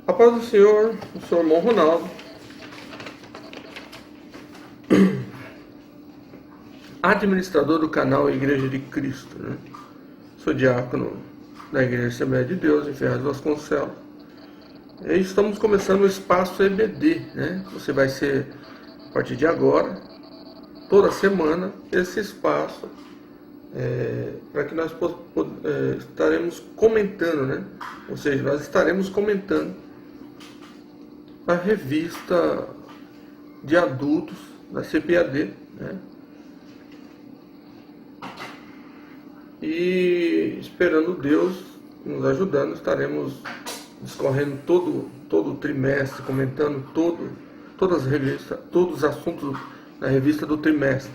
A paz do Senhor, eu sou o irmão Ronaldo, administrador do canal Igreja de Cristo, né? Sou diácono da Igreja Assembleia de Deus em Ferraz de Vasconcelos. E estamos começando o espaço EBD, né? Você vai ser, a partir de agora, toda semana, esse espaço para que nós estaremos comentando, né? Ou seja, nós estaremos comentando a revista de adultos da CPAD, né? E esperando Deus nos ajudando, estaremos discorrendo todo o trimestre, comentando todas as revistas, todos os assuntos da revista do trimestre.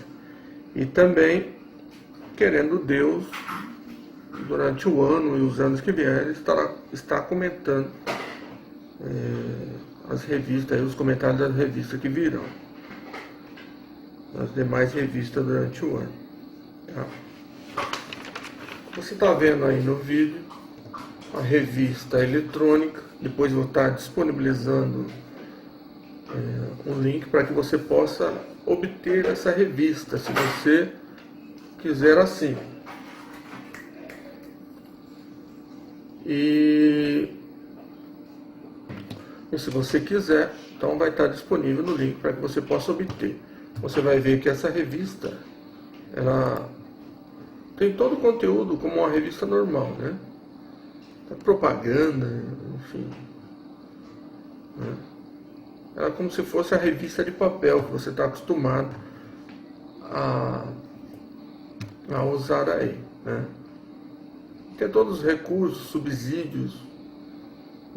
E também, querendo Deus, durante o ano e os anos que vierem, estar comentando as revistas, os comentários das revistas que virão, as demais revistas durante o ano. Tá? Você está vendo aí no vídeo a revista eletrônica. Depois vou estar disponibilizando um link para que você possa obter essa revista, se você quiser assim. E se você quiser, então vai estar disponível no link para que você possa obter. Você vai ver que essa revista, ela tem todo o conteúdo como uma revista normal, né? Propaganda, enfim. Né? Ela é como se fosse a revista de papel que você está acostumado a usar aí, né? Tem todos os recursos, subsídios,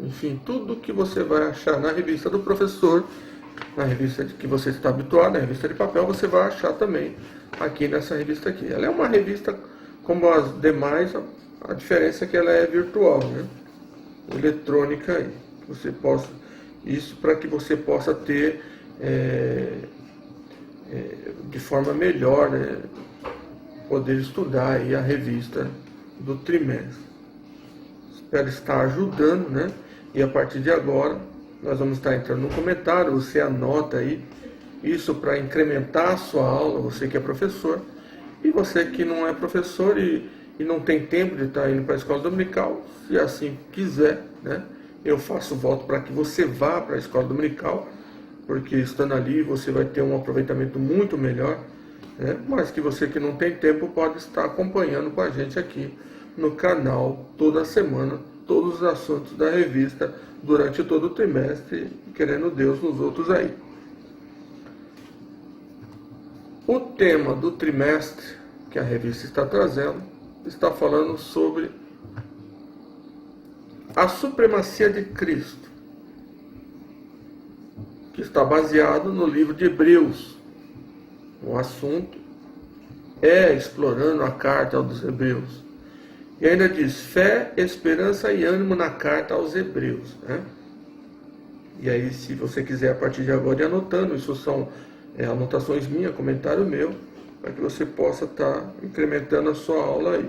enfim, tudo que você vai achar na revista do professor, na revista que você está habituado, na revista de papel, você vai achar também aqui nessa revista aqui. Ela é uma revista como as demais, a diferença é que ela é virtual, né? Eletrônica aí. Você possa, isso para que você possa ter de forma melhor, né, poder estudar aí a revista do trimestre. Espero estar ajudando, né? E a partir de agora nós vamos estar entrando no comentário, você anota aí isso para incrementar a sua aula, você que é professor, e você que não é professor e não tem tempo de estar indo para a escola dominical, se assim quiser, né? Eu faço voto para que você vá para a escola dominical, porque estando ali você vai ter um aproveitamento muito melhor, né? Mas que você que não tem tempo pode estar acompanhando com a gente aqui no canal toda semana, todos os assuntos da revista durante todo o trimestre, querendo Deus nos outros aí. O tema do trimestre que a revista está trazendo está falando sobre a supremacia de Cristo, que está baseado no livro de Hebreus. O assunto é explorando a carta aos Hebreus. E ainda diz fé, esperança e ânimo na carta aos Hebreus, né? E aí, se você quiser, a partir de agora, ir anotando, isso são anotações minhas, comentário meu, para que você possa estar incrementando a sua aula aí.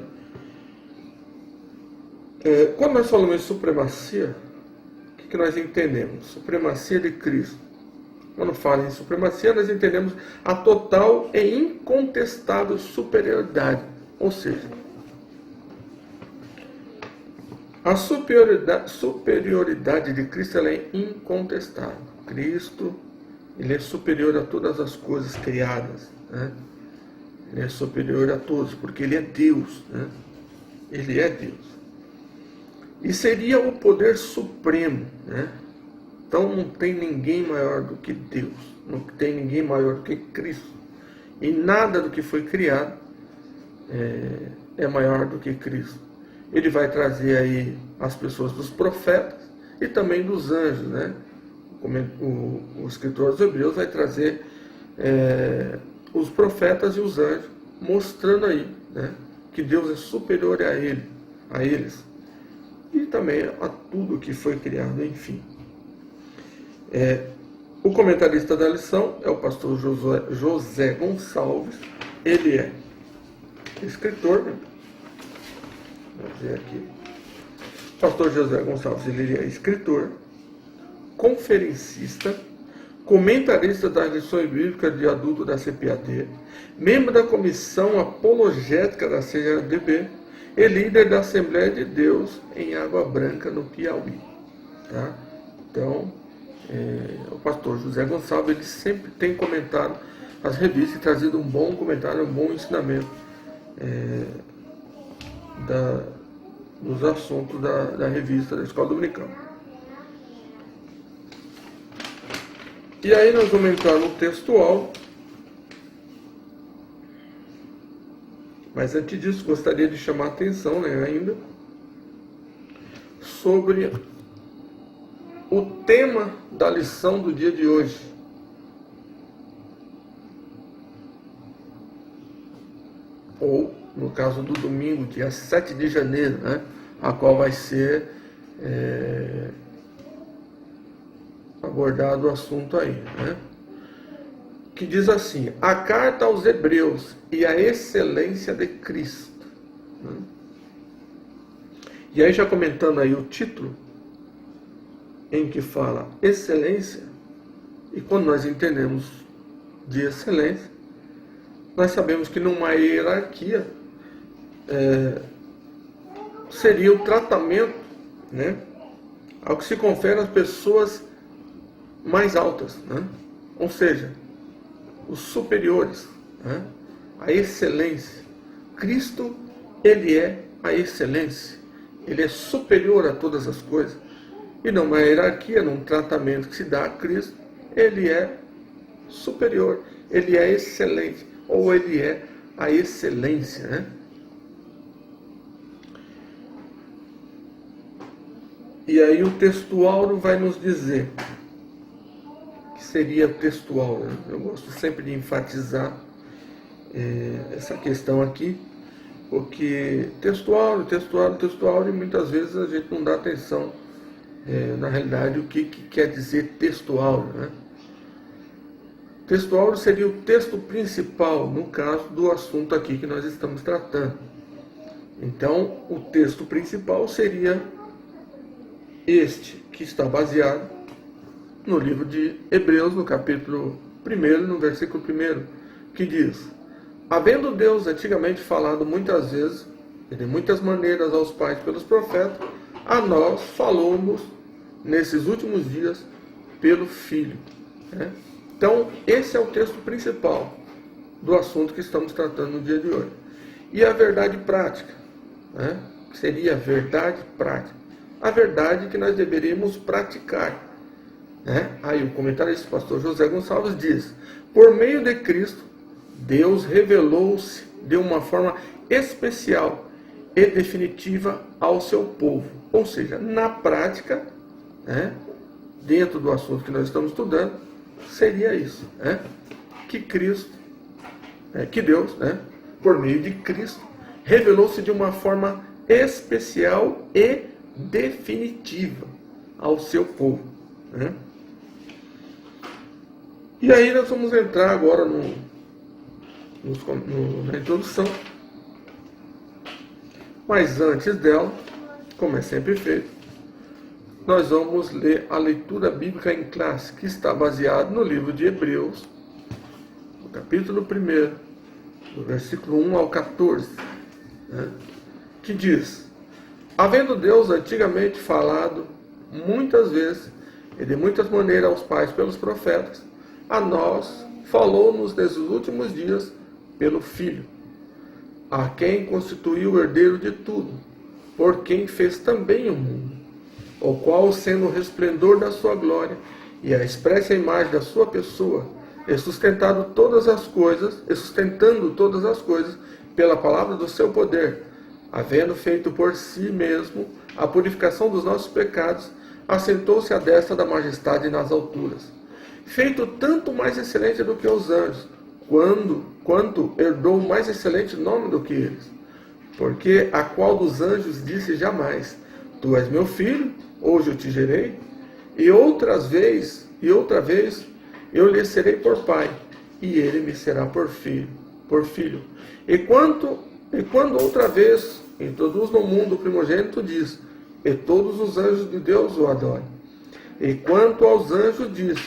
Quando nós falamos em supremacia, o que nós entendemos? Supremacia de Cristo. Quando fala em supremacia, nós entendemos a total e incontestável superioridade. Ou seja, a superioridade de Cristo, ela é incontestável. Cristo, ele é superior a todas as coisas criadas, né? Ele é superior a todos, porque ele é Deus, né? Ele é Deus. E seria o poder supremo, né? Então não tem ninguém maior do que Deus, não tem ninguém maior do que Cristo. E nada do que foi criado é maior do que Cristo. Ele vai trazer aí as pessoas dos profetas e também dos anjos, né? O escritor dos Hebreus vai trazer os profetas e os anjos, mostrando aí, né, que Deus é superior a eles, e também a tudo que foi criado, enfim. O comentarista da lição é o pastor José Gonçalves. Ele é escritor, né? Vou dizer aqui. O pastor José Gonçalves, ele é escritor, conferencista, comentarista das lições bíblicas de adulto da CPAD, membro da comissão apologética da CGDB e líder da Assembleia de Deus em Água Branca, no Piauí. Tá? Então, o pastor José Gonçalves, ele sempre tem comentado as revistas e trazido um bom comentário, um bom ensinamento dos assuntos da revista da Escola Dominical. E aí nós vamos entrar no textual. Mas antes disso, gostaria de chamar a atenção, ainda, sobre o tema da lição do dia de hoje. Ou, no caso do domingo, dia 7 de janeiro, a qual vai ser abordado o assunto aí, que diz assim: a carta aos Hebreus e a excelência de Cristo. E aí, já comentando aí o título, em que fala excelência, e quando nós entendemos de excelência, nós sabemos que numa hierarquia seria o tratamento, ao que se confere às pessoas mais altas, ou seja, os superiores, a excelência. Cristo, ele é a excelência, ele é superior a todas as coisas, e numa hierarquia, num tratamento que se dá a Cristo, ele é superior, ele é excelente, ou ele é a excelência, E aí o textual vai nos dizer, que seria o textual, Eu gosto sempre de enfatizar essa questão aqui, porque textual, e muitas vezes a gente não dá atenção, na realidade, o que quer dizer textual, Textual seria o texto principal, no caso do assunto aqui que nós estamos tratando. Então, o texto principal seria este, que está baseado no livro de Hebreus, no capítulo 1, no versículo 1, que diz: havendo Deus antigamente falado muitas vezes, e de muitas maneiras aos pais pelos profetas, a nós falou-nos nesses últimos dias pelo Filho. Então, esse é o texto principal do assunto que estamos tratando no dia de hoje. E a verdade prática, que seria a verdade prática, a verdade que nós deveríamos praticar. Aí o comentarista, pastor José Gonçalves, diz: por meio de Cristo, Deus revelou-se de uma forma especial e definitiva ao seu povo. Ou seja, na prática, dentro do assunto que nós estamos estudando, seria isso, que Cristo, que Deus, por meio de Cristo, revelou-se de uma forma especial e definitiva ao seu povo. E aí nós vamos entrar agora na introdução. Mas antes dela, como é sempre feito, nós vamos ler a leitura bíblica em classe, que está baseado no livro de Hebreus, no capítulo 1, do versículo 1 ao 14, que diz: havendo Deus antigamente falado muitas vezes e de muitas maneiras aos pais pelos profetas, a nós falou-nos nesses últimos dias pelo Filho, a quem constituiu o herdeiro de tudo, por quem fez também o mundo, o qual, sendo o resplendor da sua glória e a expressa imagem da sua pessoa, e sustentando todas as coisas pela palavra do seu poder, havendo feito por si mesmo a purificação dos nossos pecados, assentou-se à destra da majestade nas alturas, feito tanto mais excelente do que os anjos, quanto herdou mais excelente nome do que eles. Porque a qual dos anjos disse jamais: tu és meu filho, hoje eu te gerei, e outra vez eu lhe serei por pai, e ele me será por filho. E quando outra vez introduz no mundo o primogênito, diz: e todos os anjos de Deus o adorem. E quanto aos anjos diz,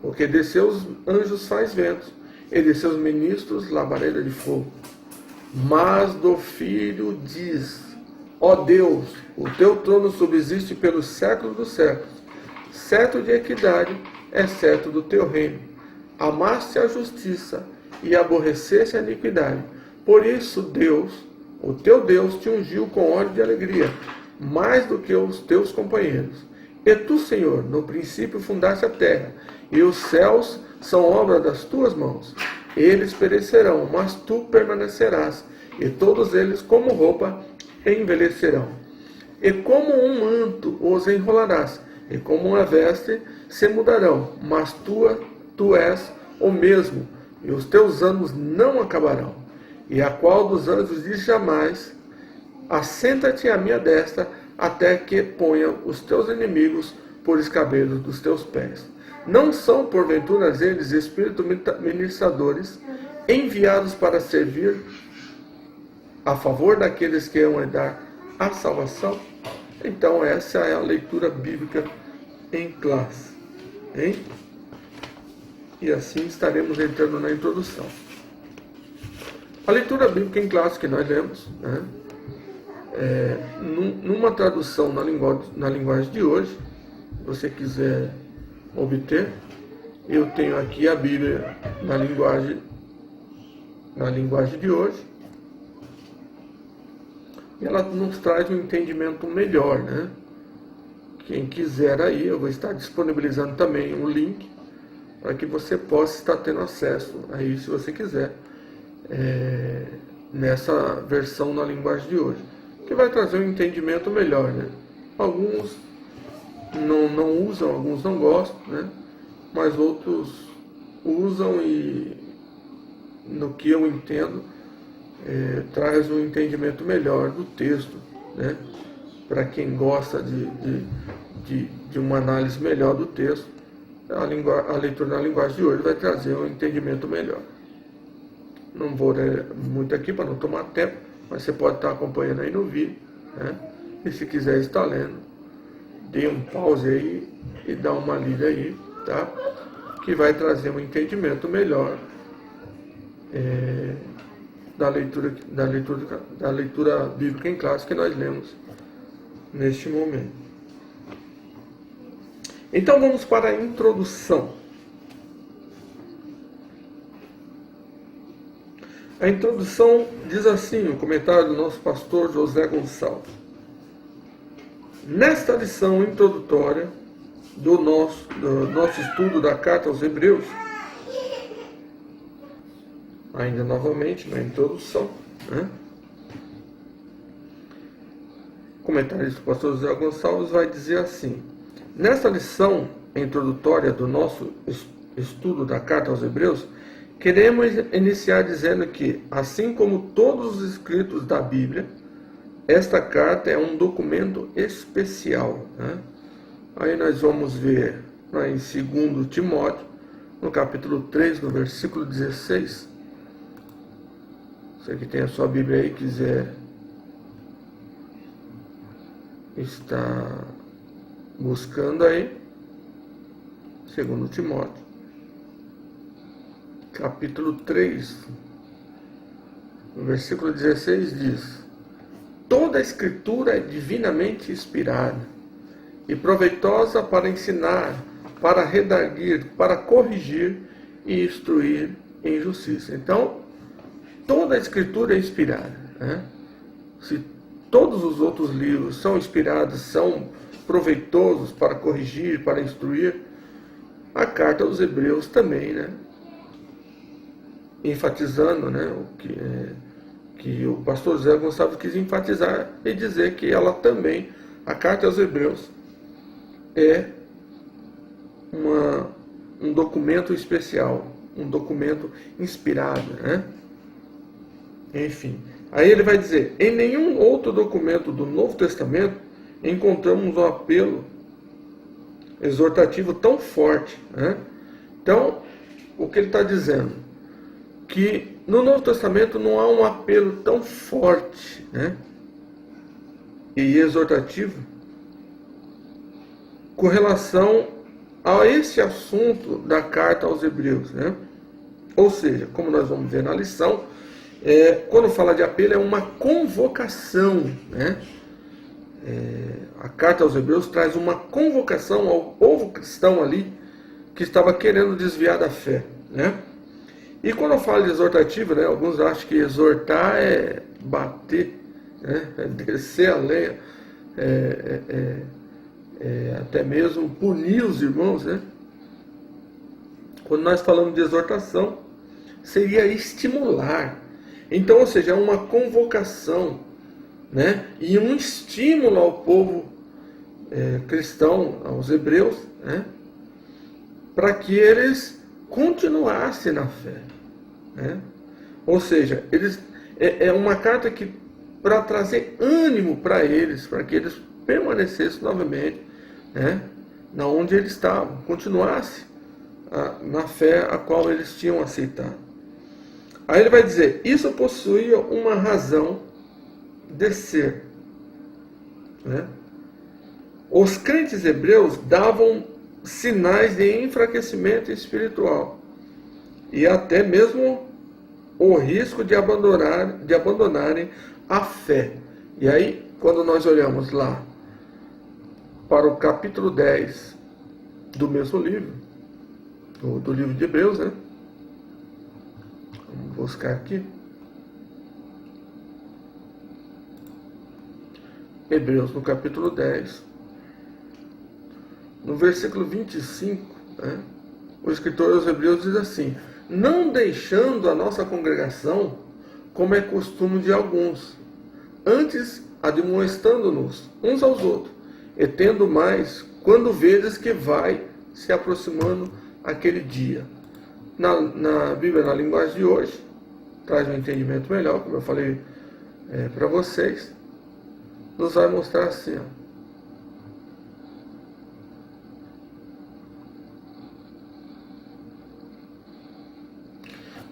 o que de seus anjos faz ventos, e de seus ministros labareda de fogo. Mas do Filho diz, ó Deus, o teu trono subsiste pelos séculos dos séculos, cetro de equidade é cetro do teu reino. Amaste a justiça e aborreceste a iniquidade. Por isso Deus, o teu Deus, te ungiu com óleo de alegria, mais do que os teus companheiros. E tu, Senhor, no princípio fundaste a terra, e os céus são obra das tuas mãos. Eles perecerão, mas tu permanecerás, e todos eles, como roupa, envelhecerão. E como um manto os enrolarás, e como uma veste se mudarão, mas tu és o mesmo, e os teus anos não acabarão. E a qual dos anjos diz jamais, assenta-te à minha destra, até que ponha os teus inimigos por escabelos dos teus pés. Não são, porventura, eles espíritos ministradores, enviados para servir a favor daqueles que vão herdar a salvação? Então essa é a leitura bíblica em classe, hein? E assim estaremos entrando na introdução. A leitura bíblica em classe que nós lemos, né? Numa tradução na linguagem de hoje, se você quiser obter, eu tenho aqui a Bíblia na linguagem de hoje, e ela nos traz um entendimento melhor, né? Quem quiser aí, eu vou estar disponibilizando também um link para que você possa estar tendo acesso aí, se você quiser, nessa versão na linguagem de hoje, que vai trazer um entendimento melhor, né? Alguns não usam, alguns não gostam, né? Mas outros usam e, no que eu entendo, traz um entendimento melhor do texto, né? Para quem gosta de uma análise melhor do texto, a leitura na linguagem de hoje vai trazer um entendimento melhor. Não vou ler muito aqui para não tomar tempo, mas você pode estar acompanhando aí no vídeo, né? E se quiser estar lendo, dê um pause aí e dá uma lida aí, tá? Que vai trazer um entendimento melhor da leitura bíblica em classe que nós lemos neste momento. Então vamos para a introdução. A introdução diz assim, o comentário do nosso pastor José Gonçalves. Nesta lição introdutória do nosso estudo da Carta aos Hebreus, ainda novamente na introdução, né? O comentário do pastor José Gonçalves vai dizer assim: nesta lição introdutória do nosso estudo da Carta aos Hebreus, queremos iniciar dizendo que, assim como todos os escritos da Bíblia, esta carta é um documento especial, né? Aí nós vamos ver em 2 Timóteo, no capítulo 3, no versículo 16. Você que tem a sua Bíblia aí, quiser estar buscando aí, 2 Timóteo, capítulo 3, no versículo 16 diz: toda a Escritura é divinamente inspirada e proveitosa para ensinar, para redarguir, para corrigir e instruir em justiça. Então, toda a Escritura é inspirada, né? Se todos os outros livros são inspirados, são proveitosos para corrigir, para instruir, a Carta aos Hebreus também, né? Enfatizando, né, o que o pastor Zé Gonçalves quis enfatizar e dizer que ela também, a Carta aos Hebreus, é um documento especial, um documento inspirado, né? Enfim, aí ele vai dizer: em nenhum outro documento do Novo Testamento encontramos um apelo exortativo tão forte, né? Então, o que ele está dizendo? Que no Novo Testamento não há um apelo tão forte, né? E exortativo com relação a esse assunto da carta aos Hebreus, né? Ou seja, como nós vamos ver na lição, quando fala de apelo é uma convocação, né? A carta aos Hebreus traz uma convocação ao povo cristão ali que estava querendo desviar da fé, né? E quando eu falo de exortativa, né, alguns acham que exortar é bater, né, é descer a lenha, até mesmo punir os irmãos, né? Quando nós falamos de exortação, seria estimular. Então, ou seja, é uma convocação, né? E um estímulo ao povo cristão, aos hebreus, né? Para que eles continuassem na fé, né? Ou seja, é uma carta que para trazer ânimo para eles, para que eles permanecessem novamente, né? Na onde eles estavam, continuassem na fé a qual eles tinham aceitado. Aí ele vai dizer, isso possuía uma razão de ser, né? Os crentes hebreus davam sinais de enfraquecimento espiritual e até mesmo o risco de abandonarem a fé. E aí, quando nós olhamos lá para o capítulo 10 do mesmo livro, do livro de Hebreus, né? Vamos buscar aqui. Hebreus, no capítulo 10, no versículo 25, né, o escritor aos Hebreus diz assim: não deixando a nossa congregação, como é costume de alguns, antes admoestando-nos uns aos outros, e tendo mais, quando vedes que vai se aproximando aquele dia. Na Bíblia, na linguagem de hoje, traz um entendimento melhor, como eu falei para vocês, nos vai mostrar assim, ó.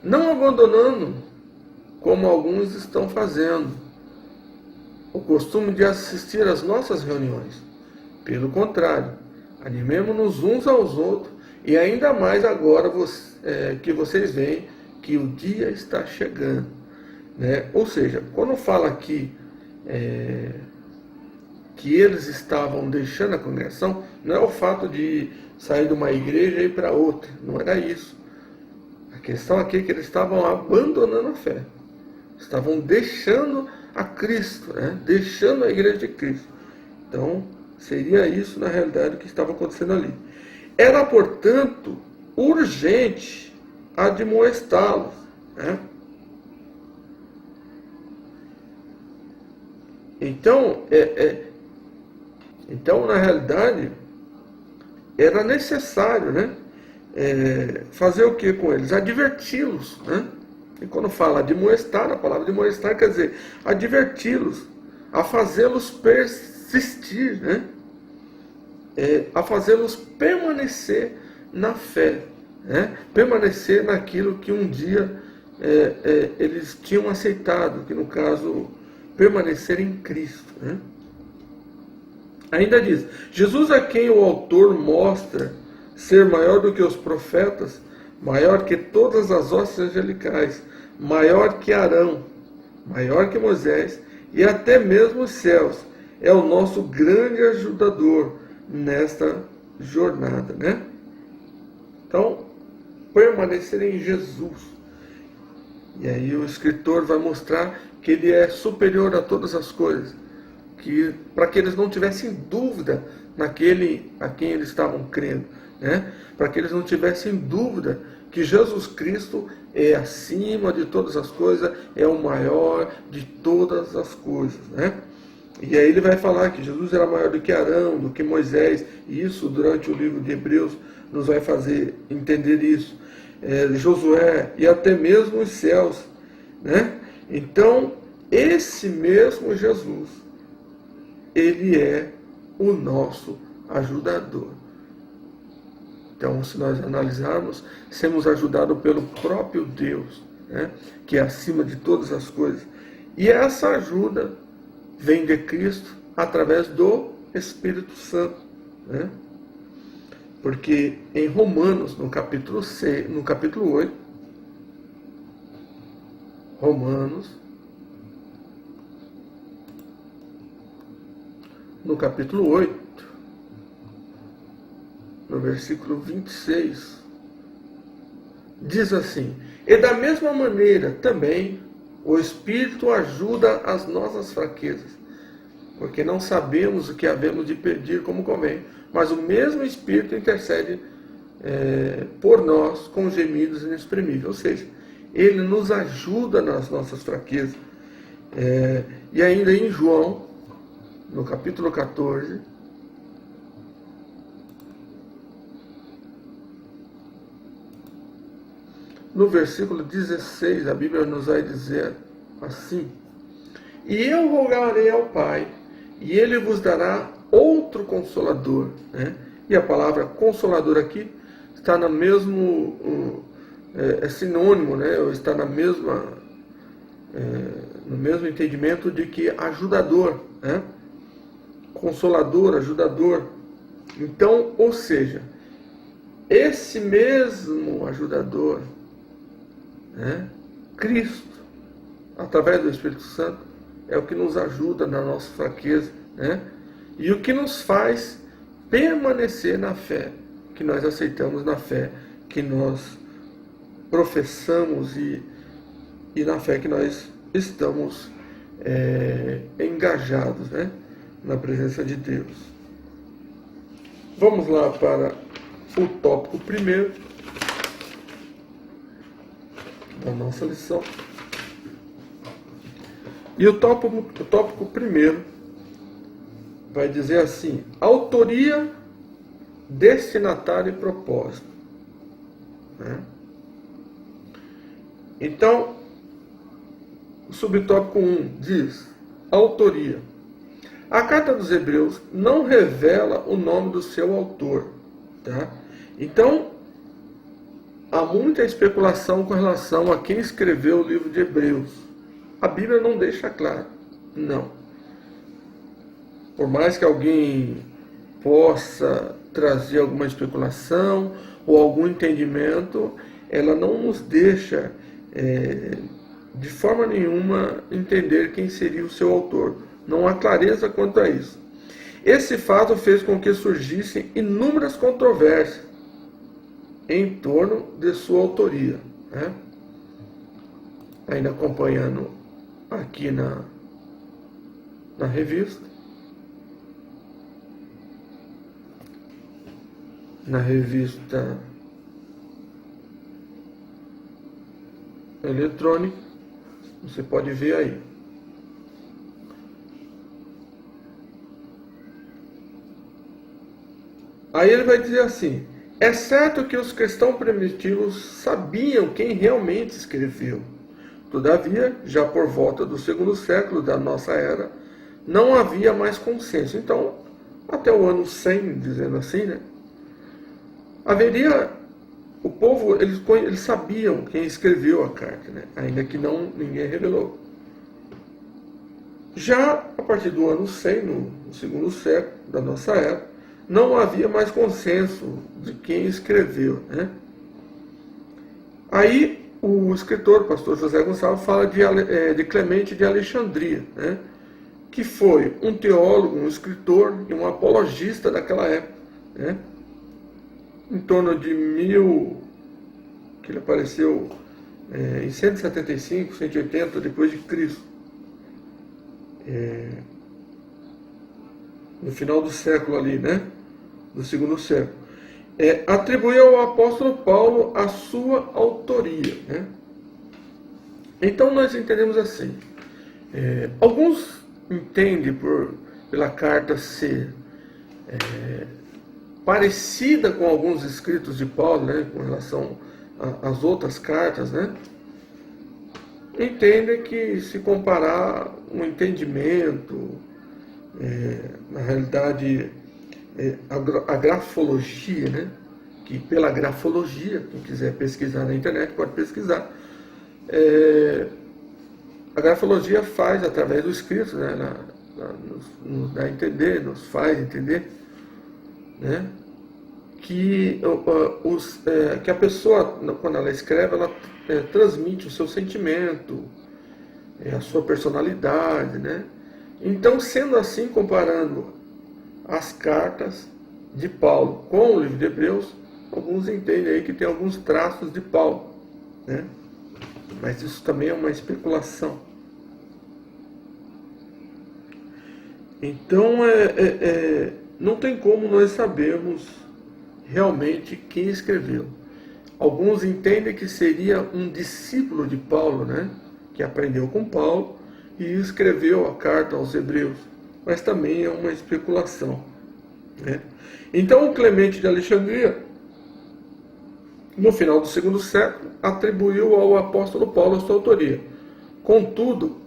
Não abandonando, como alguns estão fazendo, o costume de assistir às nossas reuniões. Pelo contrário, animemo-nos uns aos outros, e ainda mais agora que vocês veem que o dia está chegando, né? Ou seja, quando fala aqui que eles estavam deixando a congregação, não é o fato de sair de uma igreja e ir para outra, não era isso. A questão aqui é que eles estavam abandonando a fé, estavam deixando a Cristo, né? Deixando a igreja de Cristo. Então, seria isso na realidade o que estava acontecendo ali. Era, portanto, urgente admoestá-los, né? Então, na realidade, era necessário, né? Fazer o que com eles? Adverti-los, né? E quando fala admoestar, a palavra admoestar quer dizer adverti-los, a fazê-los persistir, né? A fazê-los permanecer na fé, né? Permanecer naquilo que um dia eles tinham aceitado, que no caso, permanecer em Cristo, né? Ainda diz, Jesus a quem o autor mostra ser maior do que os profetas, maior que todas as hostes angelicais, maior que Arão, maior que Moisés, e até mesmo os céus, é o nosso grande ajudador nesta jornada, né? Então, permanecer em Jesus. E aí o escritor vai mostrar que ele é superior a todas as coisas, para que eles não tivessem dúvida naquele a quem eles estavam crendo, né? Para que eles não tivessem dúvida que Jesus Cristo é acima de todas as coisas, é o maior de todas as coisas, né? E aí ele vai falar que Jesus era maior do que Arão, do que Moisés, e isso durante o livro de Hebreus nos vai fazer entender isso. Josué e até mesmo os céus, né? Então, esse mesmo Jesus, ele é o nosso ajudador. Então, se nós analisarmos, sermos ajudados pelo próprio Deus, né, que é acima de todas as coisas. E essa ajuda vem de Cristo através do Espírito Santo, né? Porque em Romanos, no capítulo 6, no capítulo 8, Romanos, no capítulo 8, no versículo 26, diz assim: e da mesma maneira também o Espírito ajuda as nossas fraquezas, porque não sabemos o que havemos de pedir como convém, mas o mesmo Espírito intercede por nós com gemidos inexprimíveis. Ou seja, ele nos ajuda nas nossas fraquezas. E ainda em João, no capítulo 14, no versículo 16, a Bíblia nos vai dizer assim: e eu rogarei ao Pai, e ele vos dará outro Consolador. Né? E a palavra Consolador aqui está no mesmo, é sinônimo, né? Ou está na mesma, no mesmo entendimento de que ajudador. Né? Consolador, ajudador. Então, ou seja, esse mesmo ajudador, né? Cristo, através do Espírito Santo, é o que nos ajuda na nossa fraqueza, né? E o que nos faz permanecer na fé que nós aceitamos, na fé que nós professamos e na fé que nós estamos engajados, né? Na presença de Deus. Vamos lá para o tópico primeiro da nossa lição. E o tópico primeiro vai dizer assim: autoria, destinatário e propósito. Né? Então, o subtópico 1 diz: autoria. A carta dos Hebreus não revela o nome do seu autor. Tá? Então, há muita especulação com relação a quem escreveu o livro de Hebreus. A Bíblia não deixa claro. Não. Por mais que alguém possa trazer alguma especulação ou algum entendimento, ela não nos deixa, de forma nenhuma, entender quem seria o seu autor. Não há clareza quanto a isso. Esse fato fez com que surgissem inúmeras controvérsias em torno de sua autoria. Né? Ainda acompanhando aqui na revista, eletrônica, você pode ver aí. Aí ele vai dizer assim: é certo que os cristãos primitivos sabiam quem realmente escreveu. Todavia, já por volta do segundo século da nossa era, não havia mais consenso. Então, até o ano 100, dizendo assim, né? O povo, eles sabiam quem escreveu a carta, né? Ainda que ninguém revelou. Já a partir do ano 100, no segundo século da nossa era, não havia mais consenso de quem escreveu. Né? Aí o escritor, o pastor José Gonçalves, fala de Clemente de Alexandria, né? Que foi um teólogo, um escritor e um apologista daquela época. Né? Em torno de que ele apareceu em 175, 180 depois de Cristo. No final do século ali, né? Do segundo século. Atribuiu ao apóstolo Paulo a sua autoria. Né? Então nós entendemos assim. Alguns entendem pela carta ser parecida com alguns escritos de Paulo, né? Com relação às outras cartas, né? Entendem que se comparar um entendimento, na realidade, a grafologia, né? Que pela grafologia, quem quiser pesquisar na internet pode pesquisar, a grafologia faz, através do escrito, né? Nos dá a entender, nos faz entender, né? que a pessoa, quando ela escreve, ela transmite o seu sentimento, a sua personalidade, né? Então, sendo assim, comparando as cartas de Paulo com o livro de Hebreus, alguns entendem aí que tem alguns traços de Paulo, né? Mas isso também é uma especulação. Então, não tem como nós sabermos realmente quem escreveu. Alguns entendem que seria um discípulo de Paulo, né? Que aprendeu com Paulo e escreveu a carta aos Hebreus. Mas também é uma especulação, né? Então, o Clemente de Alexandria, no final do segundo século, atribuiu ao apóstolo Paulo a sua autoria. Contudo,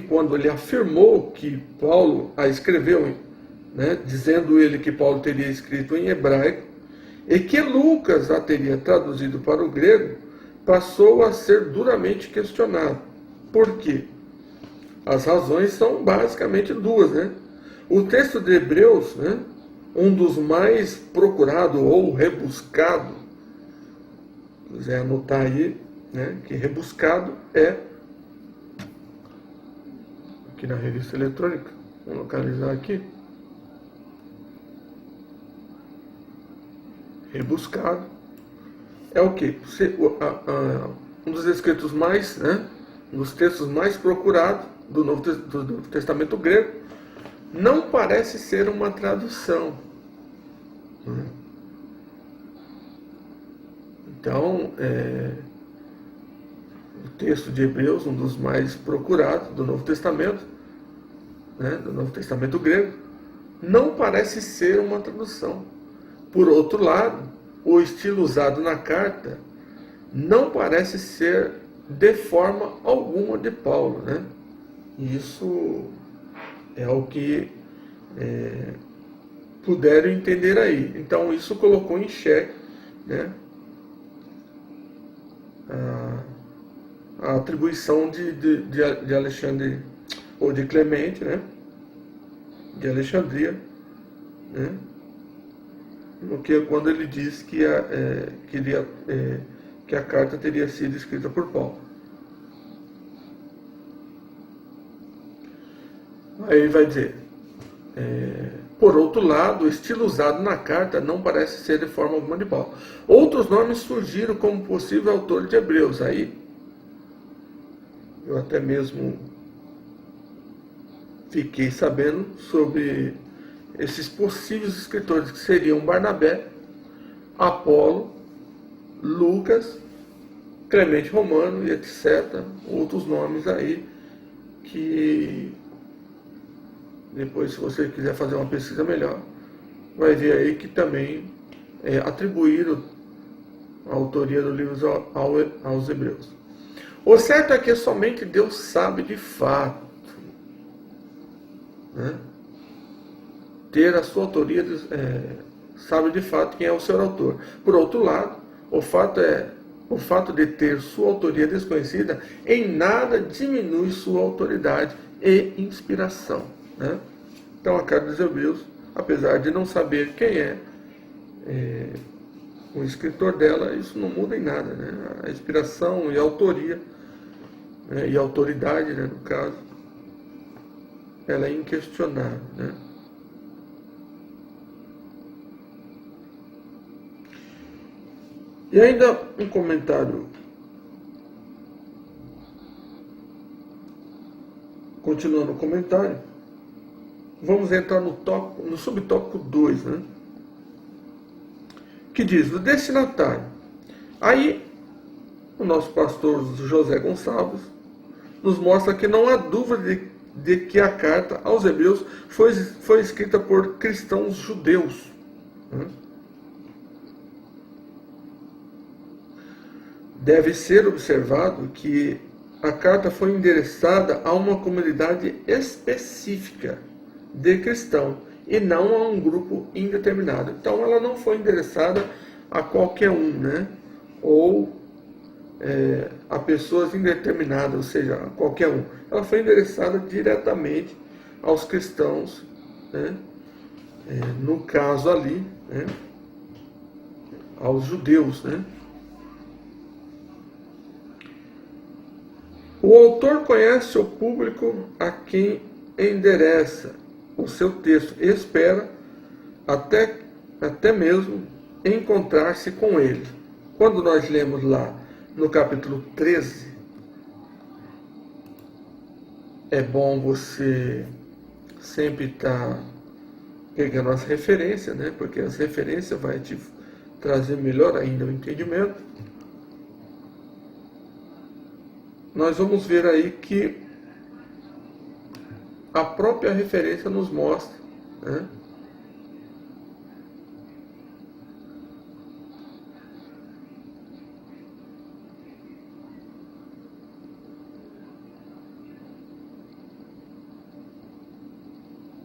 quando ele afirmou que Paulo a escreveu, né, dizendo ele que Paulo teria escrito em hebraico, e que Lucas a teria traduzido para o grego, passou a ser duramente questionado. Por quê? As razões são basicamente duas, né? O texto de Hebreus, né, um dos mais procurados ou rebuscado, se quiser anotar aí, né, que rebuscado é, aqui na revista eletrônica, vou localizar aqui, rebuscado é o quê? Um dos escritos mais, né, um dos textos mais procurados do Novo Testamento grego, não parece ser uma tradução, né? Então, o texto de Hebreus, um dos mais procurados do Novo Testamento, né, do Novo Testamento grego, não parece ser uma tradução. Por outro lado, o estilo usado na carta não parece ser de forma alguma de Paulo, né? Isso é o que puderam entender aí. Então, isso colocou em xeque, né, a atribuição de Alexandre, ou de Clemente, né, de Alexandria, né, quando ele diz que a carta teria sido escrita por Paulo. Aí ele vai dizer, por outro lado, o estilo usado na carta não parece ser de forma alguma de Paulo. Outros nomes surgiram como possível autor de Hebreus. Aí, eu até mesmo fiquei sabendo sobre esses possíveis escritores, que seriam Barnabé, Apolo, Lucas, Clemente Romano e etc. Outros nomes aí que depois, se você quiser fazer uma pesquisa melhor, vai ver aí que também atribuíram a autoria do livro aos Hebreus. O certo é que somente Deus sabe de fato, né, ter a sua autoria, sabe de fato quem é o seu autor. Por outro lado, o fato de ter sua autoria desconhecida em nada diminui sua autoridade e inspiração, né? Então, a carta dos Hebreus, apesar de não saber quem é o escritor dela, isso não muda em nada, né? A inspiração e a autoria, né, e a autoridade, né, no caso, ela é inquestionável, né? E ainda um comentário, continuando o comentário, vamos entrar no subtópico 2, né? Que diz, o destinatário. Aí, o nosso pastor José Gonçalves nos mostra que não há dúvida de que a carta aos Hebreus foi escrita por cristãos judeus, né? Deve ser observado que a carta foi endereçada a uma comunidade específica de cristãos e não a um grupo indeterminado. Então, ela não foi endereçada a qualquer um, né? Ou a pessoas indeterminadas, ou seja, a qualquer um. Ela foi endereçada diretamente aos cristãos, né? No caso ali, né, aos judeus, né? O autor conhece o público a quem endereça o seu texto e espera até mesmo encontrar-se com ele. Quando nós lemos lá no capítulo 13, é bom você sempre estar pegando as referências, né? Porque as referências vai te trazer melhor ainda o entendimento. Nós vamos ver aí que a própria referência nos mostra, né?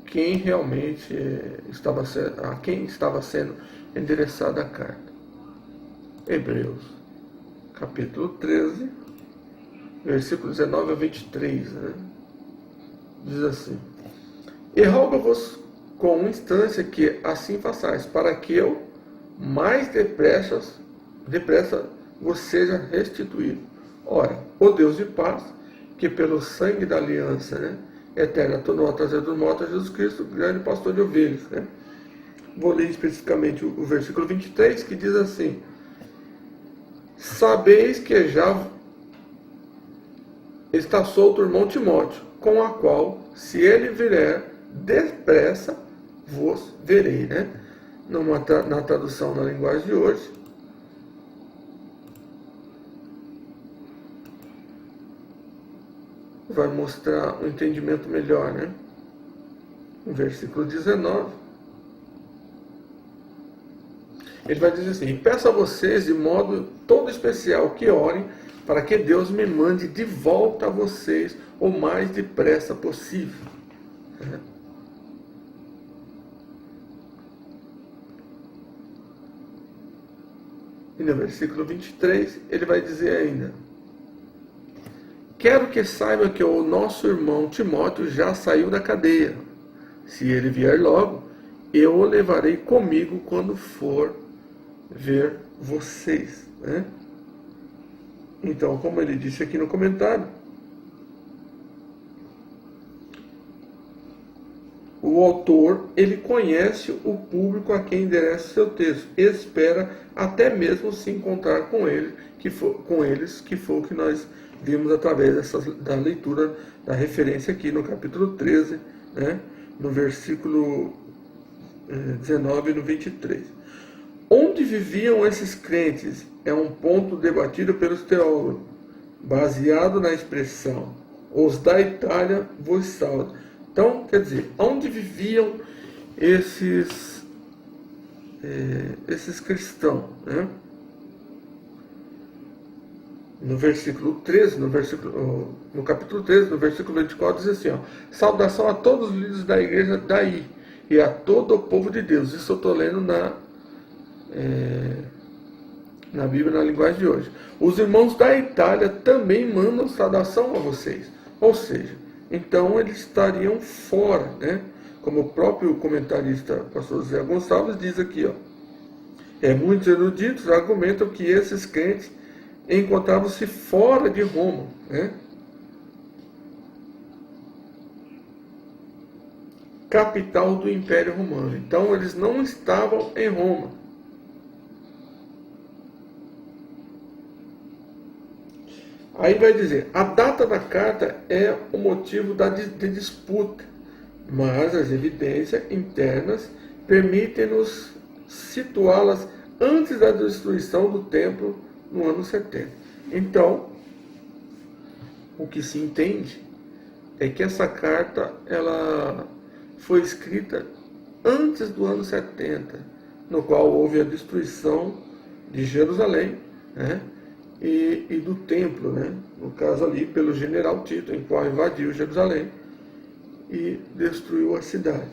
Quem realmente a quem estava sendo endereçada a carta. Hebreus, capítulo 13, versículo 19 a 23, né? Diz assim: E rogo-vos com instância que assim façais, para que eu mais depressa vos seja restituído. Ora, o Deus de paz, que pelo sangue da aliança, né, eterna tornou a trazer dos mortos a Jesus Cristo, grande pastor de ovelhas, né? Vou ler especificamente o versículo 23, que diz assim: Sabeis que já está solto o irmão Timóteo, com a qual, se ele vier, depressa vos verei, né? Na tradução na linguagem de hoje, vai mostrar um entendimento melhor, né? No versículo 19, ele vai dizer assim: Peço a vocês de modo todo especial que orem para que Deus me mande de volta a vocês o mais depressa possível. E no versículo 23, ele vai dizer ainda: Quero que saiba que o nosso irmão Timóteo já saiu da cadeia. Se ele vier logo, eu o levarei comigo quando for ver vocês, né? Então, como ele disse aqui no comentário, o autor, ele conhece o público a quem endereça o seu texto, espera até mesmo se encontrar com eles, que foi o que nós vimos através da leitura da referência aqui no capítulo 13, né, no versículo 19 e no 23. Onde viviam esses crentes é um ponto debatido pelos teólogos, baseado na expressão os da Itália vos saudam. Então, quer dizer, onde viviam esses cristãos, né? No versículo 13, no capítulo 13, no versículo 24, diz assim, ó: Saudação a todos os líderes da igreja daí e a todo o povo de Deus. Isso eu estou lendo na Bíblia, na linguagem de hoje. Os irmãos da Itália também mandam saudação a vocês. Ou seja, então eles estariam fora, né? Como o próprio comentarista pastor José Gonçalves diz aqui, ó. Muitos eruditos argumentam que esses crentes encontravam-se fora de Roma, né? Capital do Império Romano. Então eles não estavam em Roma. Aí vai dizer, a data da carta é o motivo de disputa, mas as evidências internas permitem-nos situá-las antes da destruição do templo no ano 70. Então, o que se entende é que essa carta ela foi escrita antes do ano 70, no qual houve a destruição de Jerusalém, né? E do templo, né? No caso ali, pelo general Tito, em qual invadiu Jerusalém e destruiu a cidade.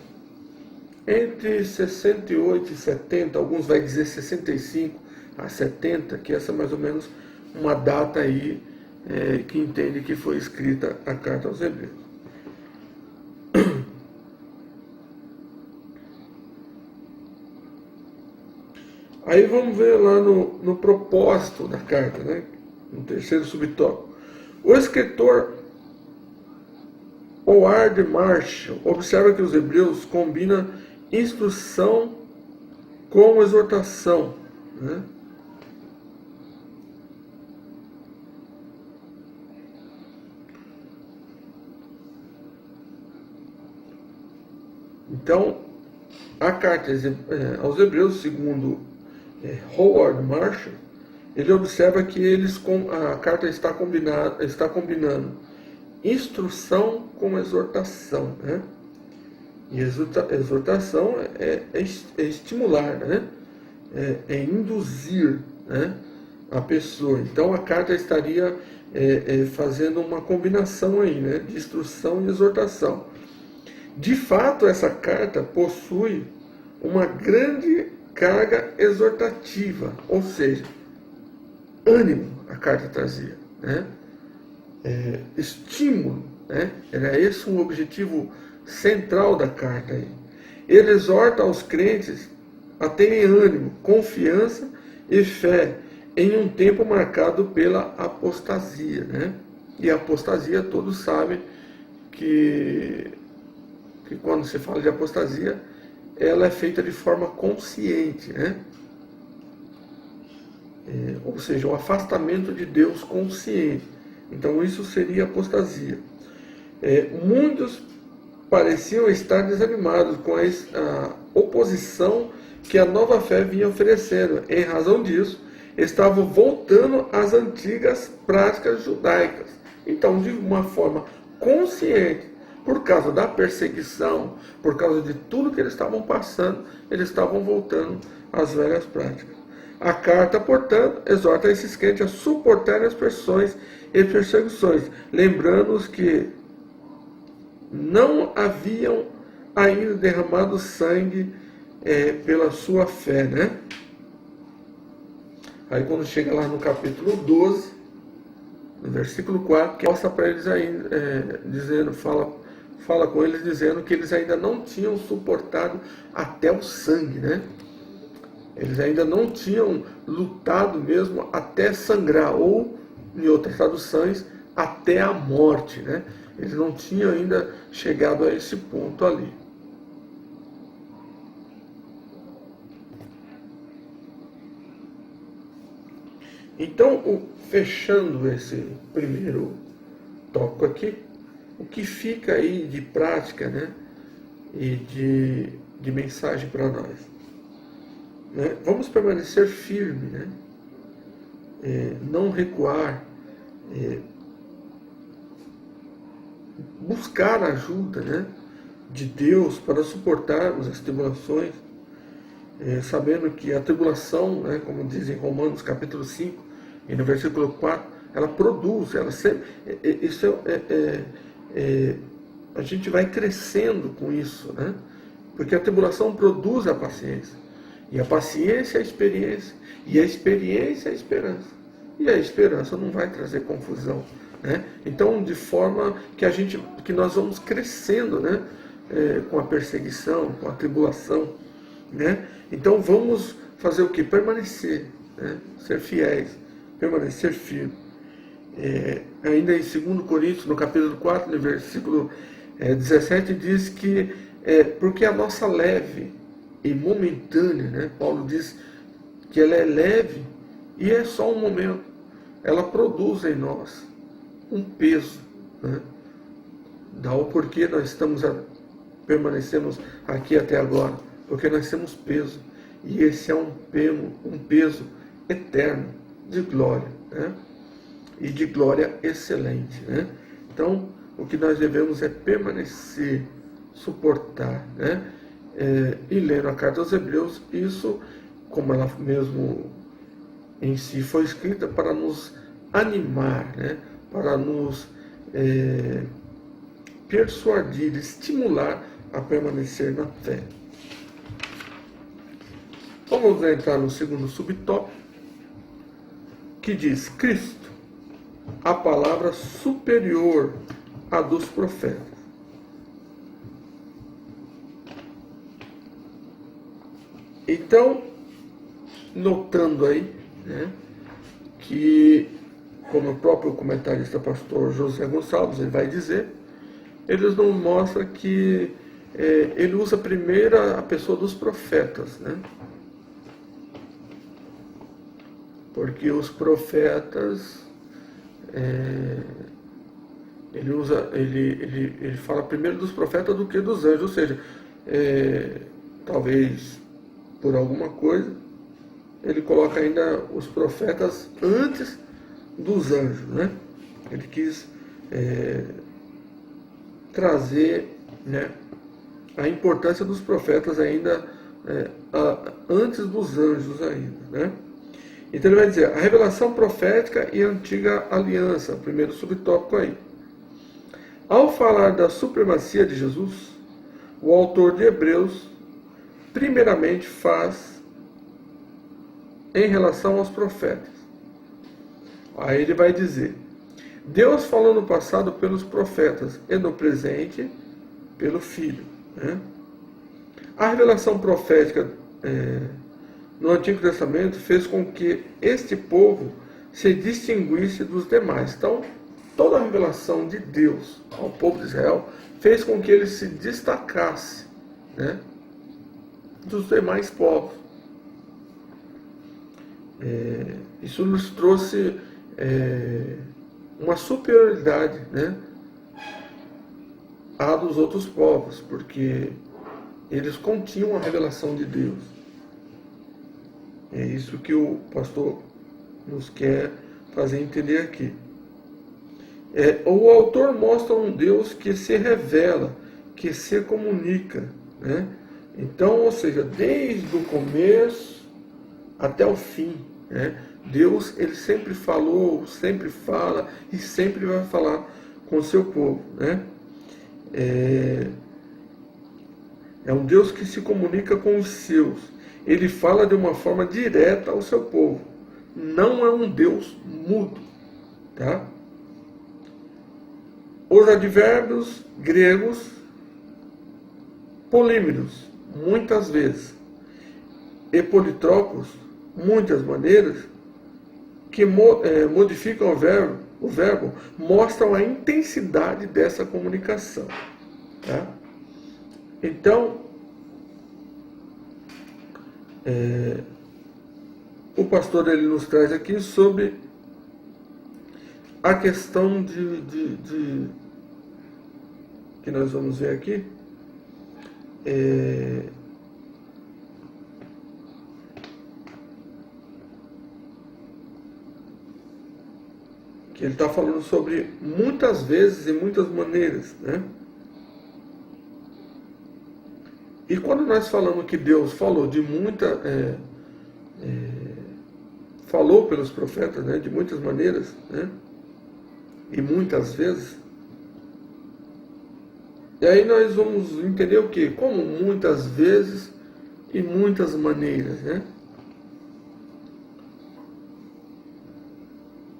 Entre 68 e 70, alguns vai dizer 65 a 70, que essa é mais ou menos uma data aí que entende que foi escrita a carta aos Hebreus. Aí vamos ver lá no propósito da carta, né? No terceiro subtópico. O escritor Howard Marshall observa que os hebreus combinam instrução com exortação, né? Então, a carta aos hebreus, segundo Howard Marshall, ele observa que a carta está combinando instrução com exortação, né? E exortação é estimular, né? É induzir, né, a pessoa. Então a carta estaria fazendo uma combinação aí, né, de instrução e exortação. De fato, essa carta possui uma grande carga exortativa, ou seja, ânimo a carta trazia, né? Estímulo, né? Era esse um objetivo central da carta aí. Ele exorta aos crentes a terem ânimo, confiança e fé em um tempo marcado pela apostasia, né? E a apostasia, todos sabem que quando se fala de apostasia, ela é feita de forma consciente, né? Ou seja, o afastamento de Deus consciente. Então isso seria apostasia. Muitos pareciam estar desanimados com a oposição que a nova fé vinha oferecendo. Em razão disso, estavam voltando às antigas práticas judaicas. Então, de uma forma consciente, por causa da perseguição, por causa de tudo que eles estavam passando, eles estavam voltando às velhas práticas. A carta, portanto, exorta esses crentes a suportarem as pressões e perseguições, lembrando-os que não haviam ainda derramado sangue pela sua fé, né? Aí quando chega lá no capítulo 12, no versículo 4, que mostra para eles ainda, dizendo, fala com eles dizendo que eles ainda não tinham suportado até o sangue, né? Eles ainda não tinham lutado mesmo até sangrar, ou, em outras traduções, até a morte, né? Eles não tinham ainda chegado a esse ponto ali. Então, fechando esse primeiro tópico aqui, o que fica aí de prática, né, e de mensagem para nós? Né? Vamos permanecer firme, né? Não recuar, buscar a ajuda, né, de Deus para suportarmos as tribulações, sabendo que a tribulação, né, como diz em Romanos capítulo 5, e no versículo 4, ela produz, ela sempre, a gente vai crescendo com isso, né? Porque a tribulação produz a paciência, e a paciência é a experiência, e a experiência é a esperança, e a esperança não vai trazer confusão, né? Então, de forma que nós vamos crescendo, né, com a perseguição, com a tribulação, né? Então vamos fazer o que? Permanecer, né? Ser fiéis, permanecer firme. Ainda em 2 Coríntios, no capítulo 4, no versículo 17, diz que porque a nossa leve e momentânea, né? Paulo diz que ela é leve e é só um momento. Ela produz em nós um peso, né? Dá o porquê nós permanecemos aqui até agora, porque nós temos peso, e esse é um peso eterno de glória, né? E de glória excelente, né? Então, o que nós devemos é permanecer, suportar, né? E lendo a carta aos Hebreus, isso, como ela mesmo em si foi escrita, para nos animar, né? Para nos persuadir, estimular a permanecer na fé. Vamos entrar no segundo subtópico, que diz Cristo, a palavra superior à dos profetas. Então, notando aí, né, que, como o próprio comentarista pastor José Gonçalves ele vai dizer, eles não mostram que ele usa primeiro a pessoa dos profetas, né? Porque os profetas, ele fala primeiro dos profetas do que dos anjos, ou seja, talvez por alguma coisa, ele coloca ainda os profetas antes dos anjos, né? Ele quis trazer, né, a importância dos profetas ainda antes dos anjos ainda, né? Então ele vai dizer a revelação profética e a antiga aliança, primeiro subtópico aí. Ao falar da supremacia de Jesus, o autor de Hebreus primeiramente faz em relação aos profetas. Aí ele vai dizer: Deus falou no passado pelos profetas e no presente pelo Filho, né? A revelação profética no Antigo Testamento fez com que este povo se distinguisse dos demais. Então, toda a revelação de Deus ao povo de Israel fez com que ele se destacasse, né, dos demais povos. Isso nos trouxe uma superioridade, né, à dos outros povos, porque eles continham a revelação de Deus. É isso que o pastor nos quer fazer entender aqui. O autor mostra um Deus que se revela, que se comunica, né? Então, ou seja, desde o começo até o fim, né? Deus, ele sempre falou, sempre fala e sempre vai falar com o seu povo, né? É um Deus que se comunica com os seus. Ele fala de uma forma direta ao seu povo. Não é um Deus mudo, tá? Os advérbios gregos polímeros, muitas vezes, e politrópicos, muitas maneiras, que modificam o verbo, mostram a intensidade dessa comunicação, tá? Então, o pastor ele nos traz aqui sobre a questão que nós vamos ver aqui, que ele está falando sobre muitas vezes e muitas maneiras, né? E quando nós falamos que Deus falou de falou pelos profetas, né, de muitas maneiras, né, e muitas vezes, e aí nós vamos entender o quê? Como muitas vezes e muitas maneiras, né?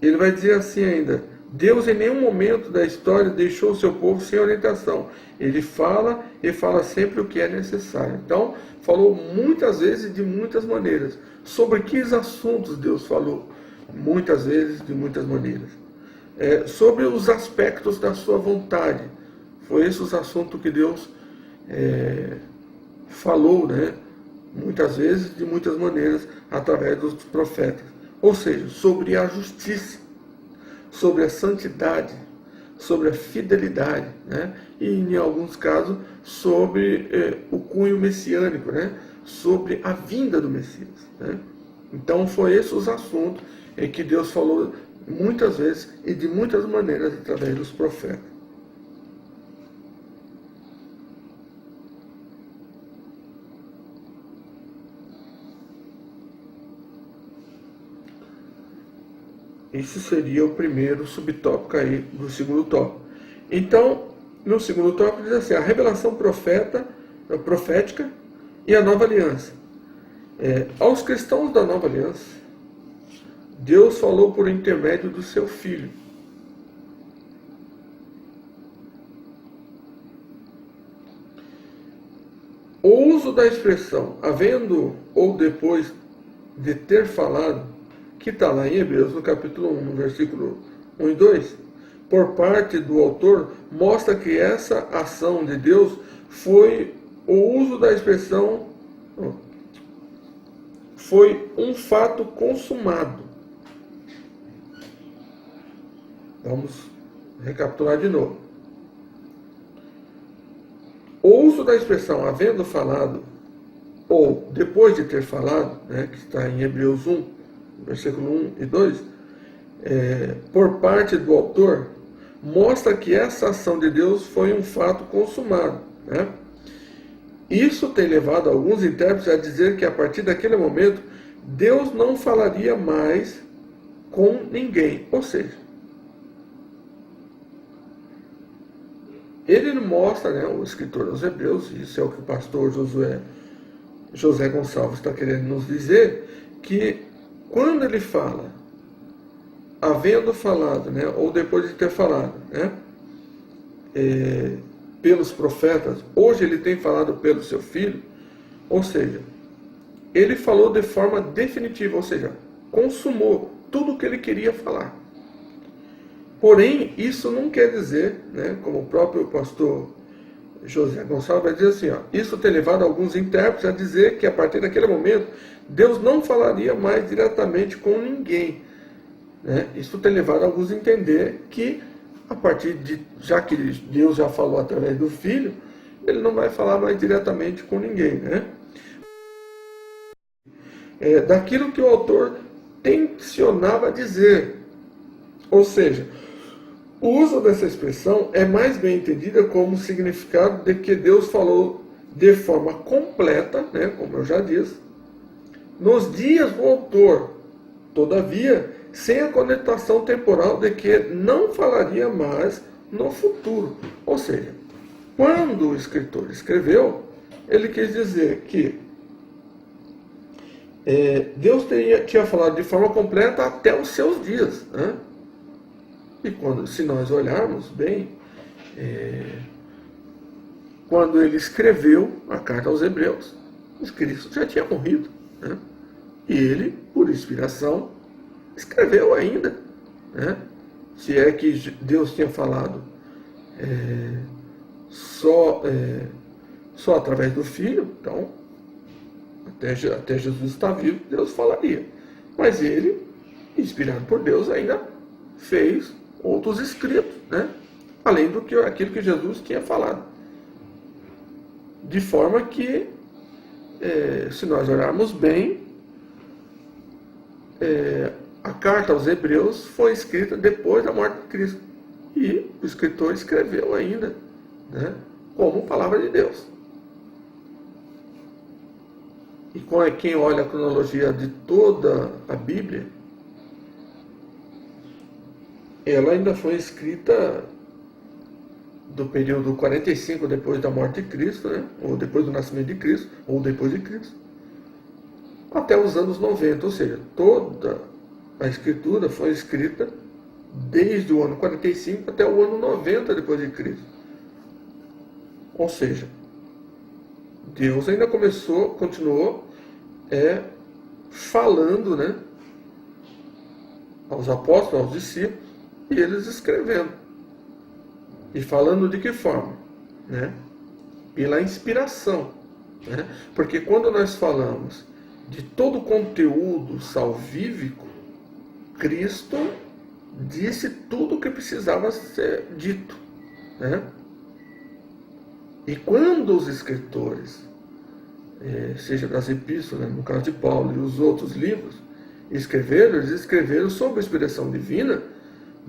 Ele vai dizer assim ainda: Deus em nenhum momento da história deixou o seu povo sem orientação. Ele fala e fala sempre o que é necessário. Então, falou muitas vezes de muitas maneiras. Sobre que assuntos Deus falou? Muitas vezes, de muitas maneiras. Sobre os aspectos da sua vontade. Foi esse os assuntos que Deus falou, né? Muitas vezes, de muitas maneiras, através dos profetas. Ou seja, sobre a justiça, sobre a santidade, sobre a fidelidade, né? E em alguns casos sobre o cunho messiânico, né? Sobre a vinda do Messias, né? Então foi esses os assuntos em que Deus falou muitas vezes e de muitas maneiras através dos profetas. Esse seria o primeiro subtópico aí do segundo tópico. Então, no segundo tópico diz assim: a revelação profética e a nova aliança. Aos cristãos da nova aliança, Deus falou por intermédio do seu Filho. O uso da expressão havendo ou depois de ter falado, que está lá em Hebreus, no capítulo 1, no versículo 1 e 2, por parte do autor, mostra que essa ação de Deus foi o uso da expressão, foi um fato consumado. Vamos recapitular de novo. O uso da expressão havendo falado, ou depois de ter falado, né, que está em Hebreus 1, versículo 1 e 2, por parte do autor, mostra que essa ação de Deus foi um fato consumado. Né? Isso tem levado alguns intérpretes a dizer que a partir daquele momento, Deus não falaria mais com ninguém. Ou seja, ele mostra, né, o escritor aos Hebreus, isso é o que o pastor José Gonçalves está querendo nos dizer, que quando ele fala, havendo falado, né, ou depois de ter falado, né, pelos profetas, hoje ele tem falado pelo seu filho, ou seja, ele falou de forma definitiva, ou seja, consumou tudo o que ele queria falar. Porém, isso não quer dizer, né, como o próprio pastor José Gonçalves vai dizer assim, isso tem levado alguns intérpretes a dizer que a partir daquele momento, Deus não falaria mais diretamente com ninguém. Né? Isso tem levado alguns a entender que, a partir de, já que Deus já falou através do Filho, ele não vai falar mais diretamente com ninguém. Né? Daquilo que o autor tensionava dizer. Ou seja, o uso dessa expressão é mais bem entendida como significado de que Deus falou de forma completa, né, como eu já disse, nos dias do autor, todavia, sem a conotação temporal de que não falaria mais no futuro. Ou seja, quando o escritor escreveu, ele quis dizer que Deus tinha falado de forma completa até os seus dias, né? E se nós olharmos bem, quando ele escreveu a carta aos Hebreus, Cristo já tinha morrido. Né? E ele, por inspiração, escreveu ainda. Né? Se é que Deus tinha falado só através do Filho, então, até Jesus estar vivo, Deus falaria. Mas ele, inspirado por Deus, ainda fez outros escritos, né? Além do que aquilo que Jesus tinha falado. De forma que, se nós olharmos bem, a carta aos Hebreus foi escrita depois da morte de Cristo. E o escritor escreveu ainda, né, como palavra de Deus. E quem olha a cronologia de toda a Bíblia, ela ainda foi escrita do período 45 depois da morte de Cristo, né? Ou depois do nascimento de Cristo, ou depois de Cristo, até os anos 90, ou seja, toda a escritura foi escrita desde o ano 45 até o ano 90 depois de Cristo. Ou seja, Deus ainda continuou falando, né, aos apóstolos, aos discípulos, e eles escrevendo. E falando de que forma? Né? Pela inspiração. Né? Porque quando nós falamos de todo o conteúdo salvífico, Cristo disse tudo o que precisava ser dito. Né? E quando os escritores, seja das epístolas, no caso de Paulo, e os outros livros, eles escreveram sob a inspiração divina,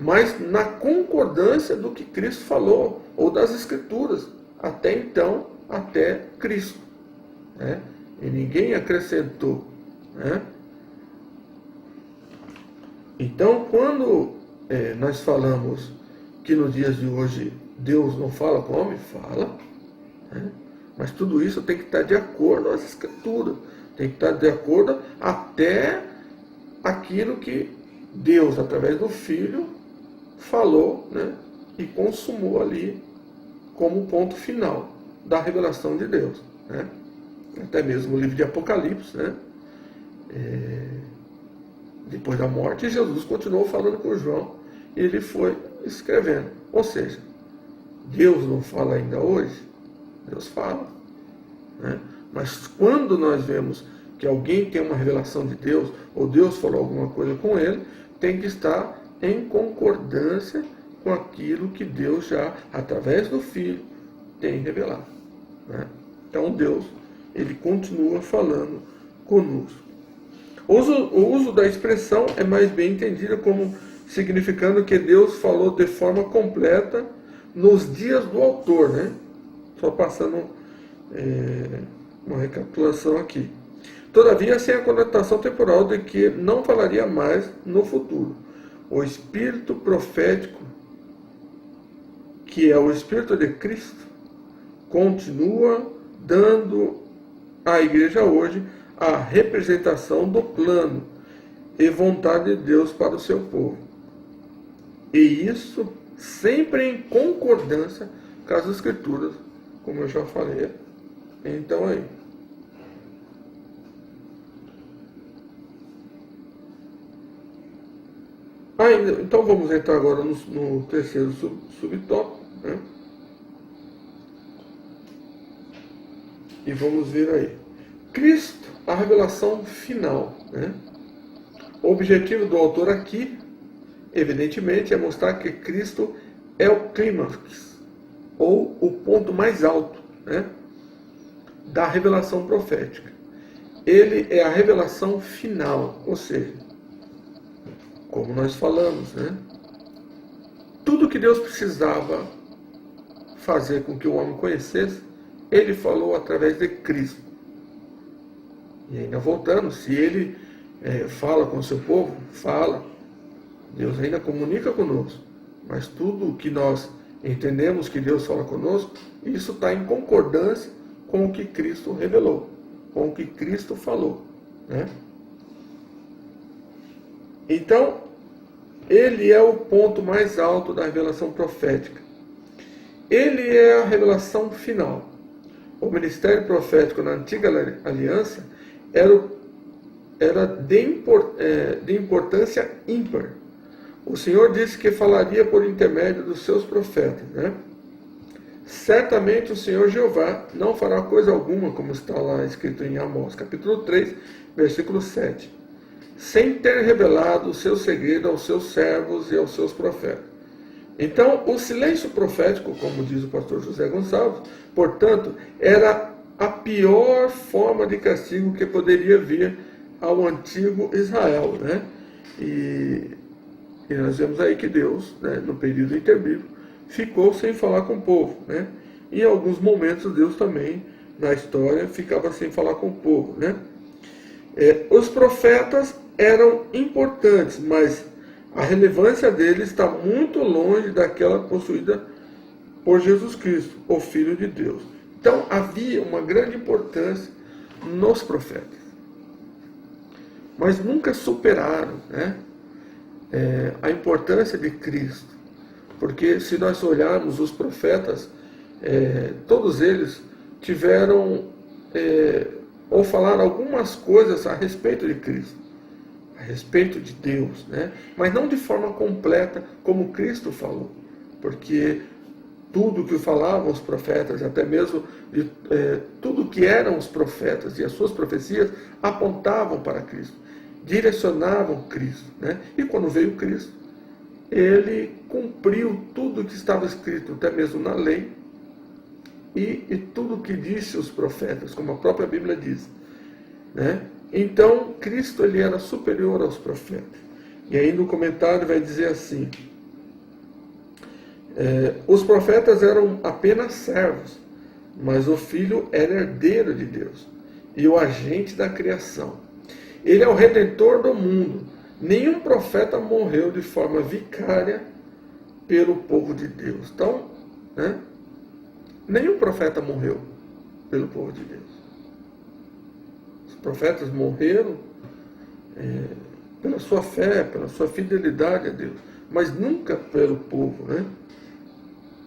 mas na concordância do que Cristo falou, ou das Escrituras, até então, até Cristo. Né? E ninguém acrescentou. Né? Então, quando nós falamos que nos dias de hoje Deus não fala com o homem, fala. Né? Mas tudo isso tem que estar de acordo às Escrituras, tem que estar de acordo até aquilo que Deus, através do Filho, falou, né, e consumou ali como ponto final da revelação de Deus. Né? Até mesmo o livro de Apocalipse, né, Depois da morte, Jesus continuou falando com João e ele foi escrevendo. Ou seja, Deus não fala ainda hoje? Deus fala, né? Mas quando nós vemos que alguém tem uma revelação de Deus, ou Deus falou alguma coisa com ele, tem que estar em concordância com aquilo que Deus já, através do Filho, tem revelado, né? Então Deus, ele continua falando conosco. O uso da expressão é mais bem entendido como significando que Deus falou de forma completa nos dias do autor, né? Só passando uma recapitulação aqui. Todavia, sem a conotação temporal de que não falaria mais no futuro. O espírito profético, que é o Espírito de Cristo, continua dando à igreja hoje a representação do plano e vontade de Deus para o seu povo. E isso sempre em concordância com as Escrituras, como eu já falei. Então aí. Então vamos entrar agora no terceiro subtópico, né? E vamos ver aí. Cristo, a revelação final, né? O objetivo do autor aqui, evidentemente, é mostrar que Cristo é o clímax, ou o ponto mais alto, né, da revelação profética. Ele é a revelação final, ou seja, como nós falamos, né, tudo que Deus precisava fazer com que o homem conhecesse, ele falou através de Cristo. E ainda voltando, se ele fala com o seu povo, fala. Deus ainda comunica conosco. Mas tudo o que nós entendemos que Deus fala conosco, isso está em concordância com o que Cristo revelou, com o que Cristo falou, né? Então, ele é o ponto mais alto da revelação profética. Ele é a revelação final. O ministério profético na antiga aliança era de importância ímpar. O Senhor disse que falaria por intermédio dos seus profetas, né? Certamente o Senhor Jeová não fará coisa alguma, como está lá escrito em Amós, capítulo 3, versículo 7, sem ter revelado o seu segredo aos seus servos e aos seus profetas. Então, o silêncio profético, como diz o pastor José Gonçalves, portanto, era a pior forma de castigo que poderia vir ao antigo Israel, né? E nós vemos aí que Deus, né, no período interbíblico, ficou sem falar com o povo, né? E em alguns momentos Deus também, na história, ficava sem falar com o povo, né? Os profetas eram importantes, mas a relevância deles está muito longe daquela possuída por Jesus Cristo, o Filho de Deus. Então havia uma grande importância nos profetas, mas nunca superaram, né, a importância de Cristo. Porque se nós olharmos os profetas, todos eles tiveram ou falaram algumas coisas a respeito de Cristo, a respeito de Deus, né? Mas não de forma completa como Cristo falou, porque tudo que falavam os profetas, até mesmo tudo que eram os profetas e as suas profecias apontavam para Cristo, direcionavam Cristo, né? E quando veio Cristo, ele cumpriu tudo que estava escrito, até mesmo na lei, e tudo que disse os profetas, como a própria Bíblia diz, né? Então, Cristo ele era superior aos profetas. E aí no comentário vai dizer assim, os profetas eram apenas servos, mas o Filho era herdeiro de Deus e o agente da criação. Ele é o redentor do mundo. Nenhum profeta morreu de forma vicária pelo povo de Deus. Então, né, nenhum profeta morreu pelo povo de Deus. Os profetas morreram pela sua fé, pela sua fidelidade a Deus, mas nunca pelo povo, né?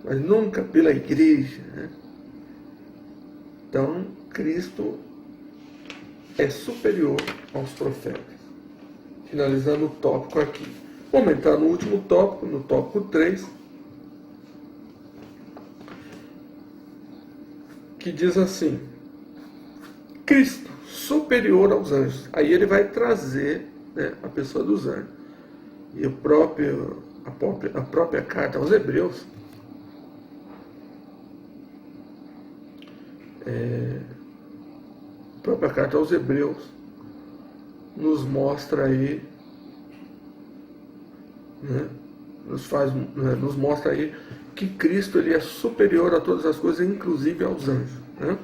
Mas nunca pela igreja, né? Então, Cristo é superior aos profetas. Finalizando o tópico aqui. Vamos entrar no último tópico, no tópico 3, que diz assim: Cristo superior aos anjos. Aí ele vai trazer, né, a pessoa dos anjos. E a própria carta aos Hebreus, a própria carta aos Hebreus nos mostra aí, né, nos mostra aí que Cristo ele é superior a todas as coisas, inclusive aos anjos, né?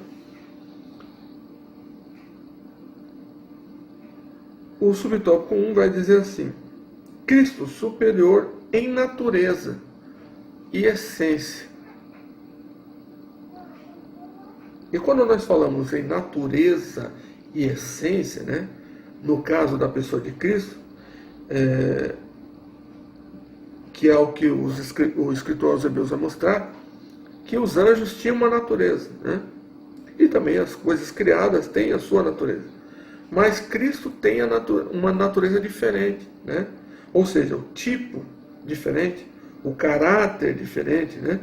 O subtópico 1 vai dizer assim: Cristo superior em natureza e essência. E quando nós falamos em natureza e essência, né, no caso da pessoa de Cristo, que é o que o escritor aos Hebreus vai mostrar, que os anjos tinham uma natureza, né? E também as coisas criadas têm a sua natureza. Mas Cristo tem uma natureza diferente, né? Ou seja, o tipo diferente, o caráter diferente, né?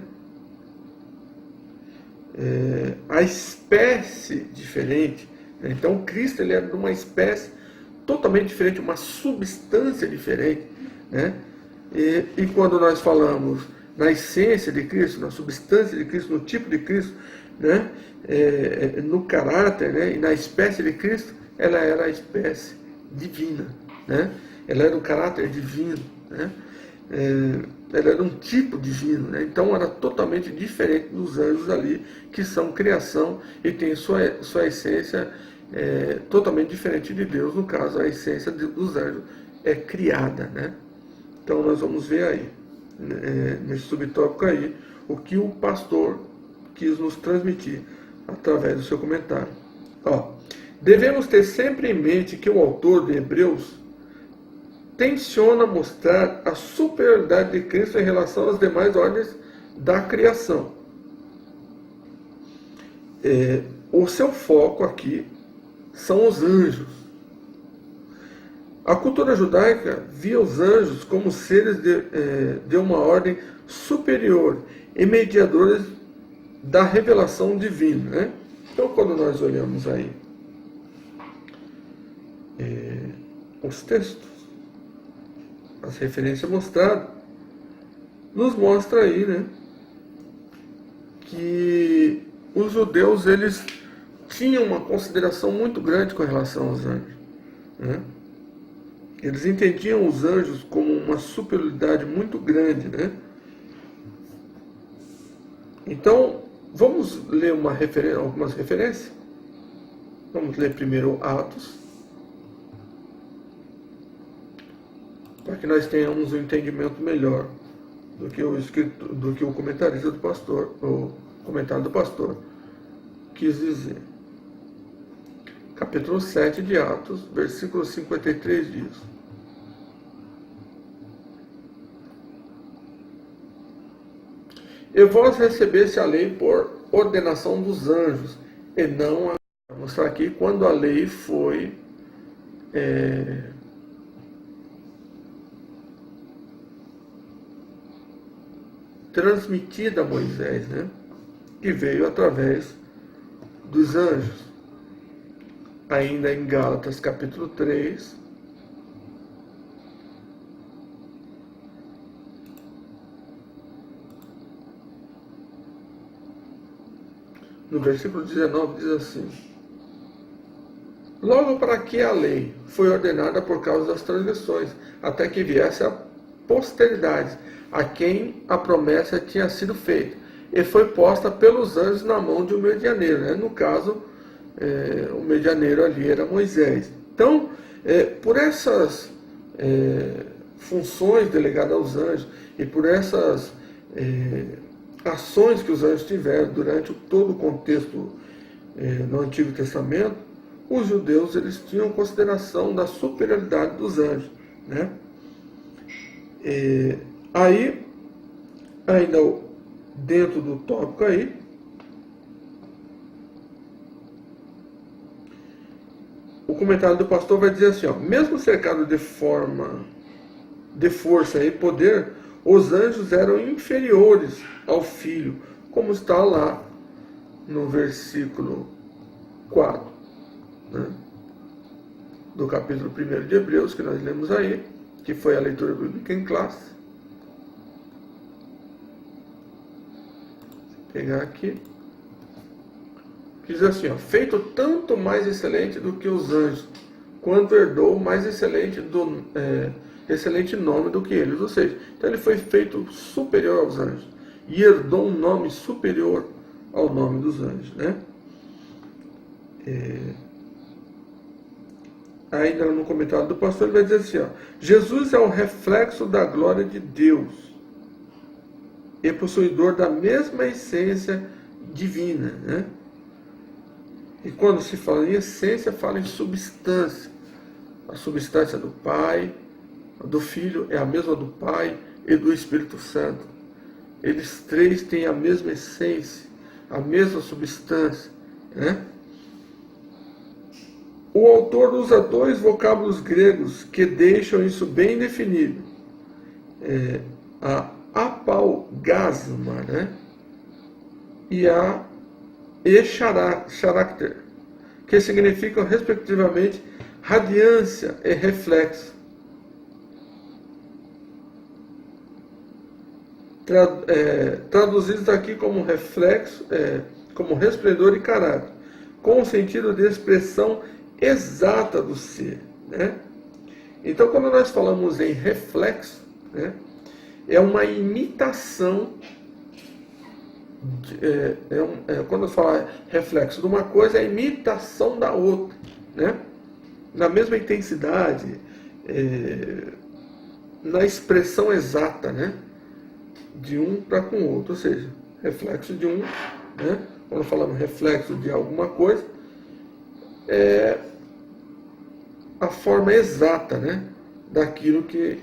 A espécie diferente. Então Cristo ele é de uma espécie totalmente diferente, uma substância diferente, né? E quando nós falamos na essência de Cristo, na substância de Cristo, no tipo de Cristo, né? No caráter, né? E na espécie de Cristo, ela era a espécie divina, né? Ela era o caráter divino, né? Ela era um tipo divino, né? Então era totalmente diferente dos anjos ali, que são criação e tem sua essência totalmente diferente de Deus. No caso, a essência dos anjos é criada, né? Então nós vamos ver aí, nesse subtópico aí, o que o pastor quis nos transmitir através do seu comentário. Devemos ter sempre em mente que o autor de Hebreus tenciona mostrar a superioridade de Cristo em relação às demais ordens da criação. O seu foco aqui são os anjos. A cultura judaica via os anjos como seres de uma ordem superior e mediadores da revelação divina, né? Então, quando nós olhamos aí os textos, as referências mostradas, nos mostra aí, né, que os judeus eles tinham uma consideração muito grande com relação aos anjos, né? Eles entendiam os anjos como uma superioridade muito grande, né? Então, vamos ler algumas referências. Vamos ler primeiro Atos, para que nós tenhamos um entendimento melhor do que o comentarista do pastor, o comentário do pastor, quis dizer. Capítulo 7 de Atos, versículo 53 diz: E vós recebeste a lei por ordenação dos anjos, e não a... Vou mostrar aqui quando a lei foi transmitida a Moisés, né? Que veio através dos anjos. Ainda em Gálatas capítulo 3, no versículo 19 diz assim: Logo para que a lei foi ordenada por causa das transgressões, até que viesse a posteridade, a quem a promessa tinha sido feita, e foi posta pelos anjos na mão de um medianeiro, né? No caso, o medianeiro ali era Moisés. Então, por essas funções delegadas aos anjos e por essas ações que os anjos tiveram durante todo o contexto no Antigo Testamento, os judeus eles tinham consideração da superioridade dos anjos, né? Aí, ainda dentro do tópico aí, o comentário do pastor vai dizer assim, ó, mesmo cercado de força e poder, os anjos eram inferiores ao filho, como está lá no versículo 4, né, do capítulo 1 de Hebreus, que nós lemos aí, que foi a leitura bíblica em classe. Vou pegar aqui. Diz assim, ó, feito tanto mais excelente do que os anjos, quanto herdou mais excelente nome do que eles. Ou seja, então ele foi feito superior aos anjos e herdou um nome superior ao nome dos anjos, né? Ainda no comentário do pastor ele vai dizer assim, ó, Jesus é o reflexo da glória de Deus e possuidor da mesma essência divina, né? E quando se fala em essência, fala em substância. A substância do Pai, do Filho, é a mesma do Pai e do Espírito Santo. Eles três têm a mesma essência, a mesma substância, né? O autor usa dois vocábulos gregos que deixam isso bem definido. A apalgasma, né? E a charácter, que significam respectivamente radiância e reflexo. Traduzidos aqui como reflexo, como resplendor e caráter, com o sentido de expressão exata do ser, né? Então, quando nós falamos em reflexo, né, é uma imitação. Quando fala reflexo de uma coisa, é imitação da outra, né? Na mesma intensidade, na expressão exata, né? De um para com o outro, ou seja, reflexo de um, né? Quando falamos reflexo de alguma coisa, é a forma exata, né? Daquilo que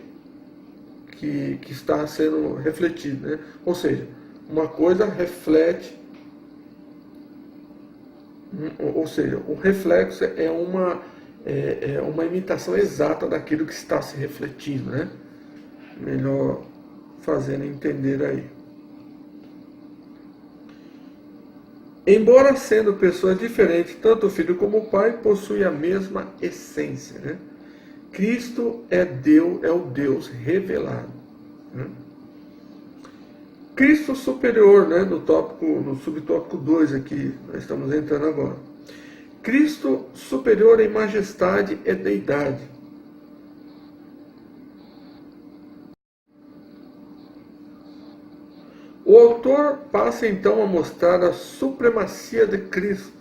está sendo refletido, né? Ou seja, uma coisa reflete, ou seja, o reflexo é uma imitação exata daquilo que está se refletindo, né? Melhor fazendo entender aí. Embora sendo pessoas diferentes, tanto o Filho como o Pai possuem a mesma essência, né? Cristo é Deus, é o Deus revelado, né? Cristo superior, né, no subtópico 2 aqui, nós estamos entrando agora. Cristo superior em majestade e deidade. O autor passa então a mostrar a supremacia de Cristo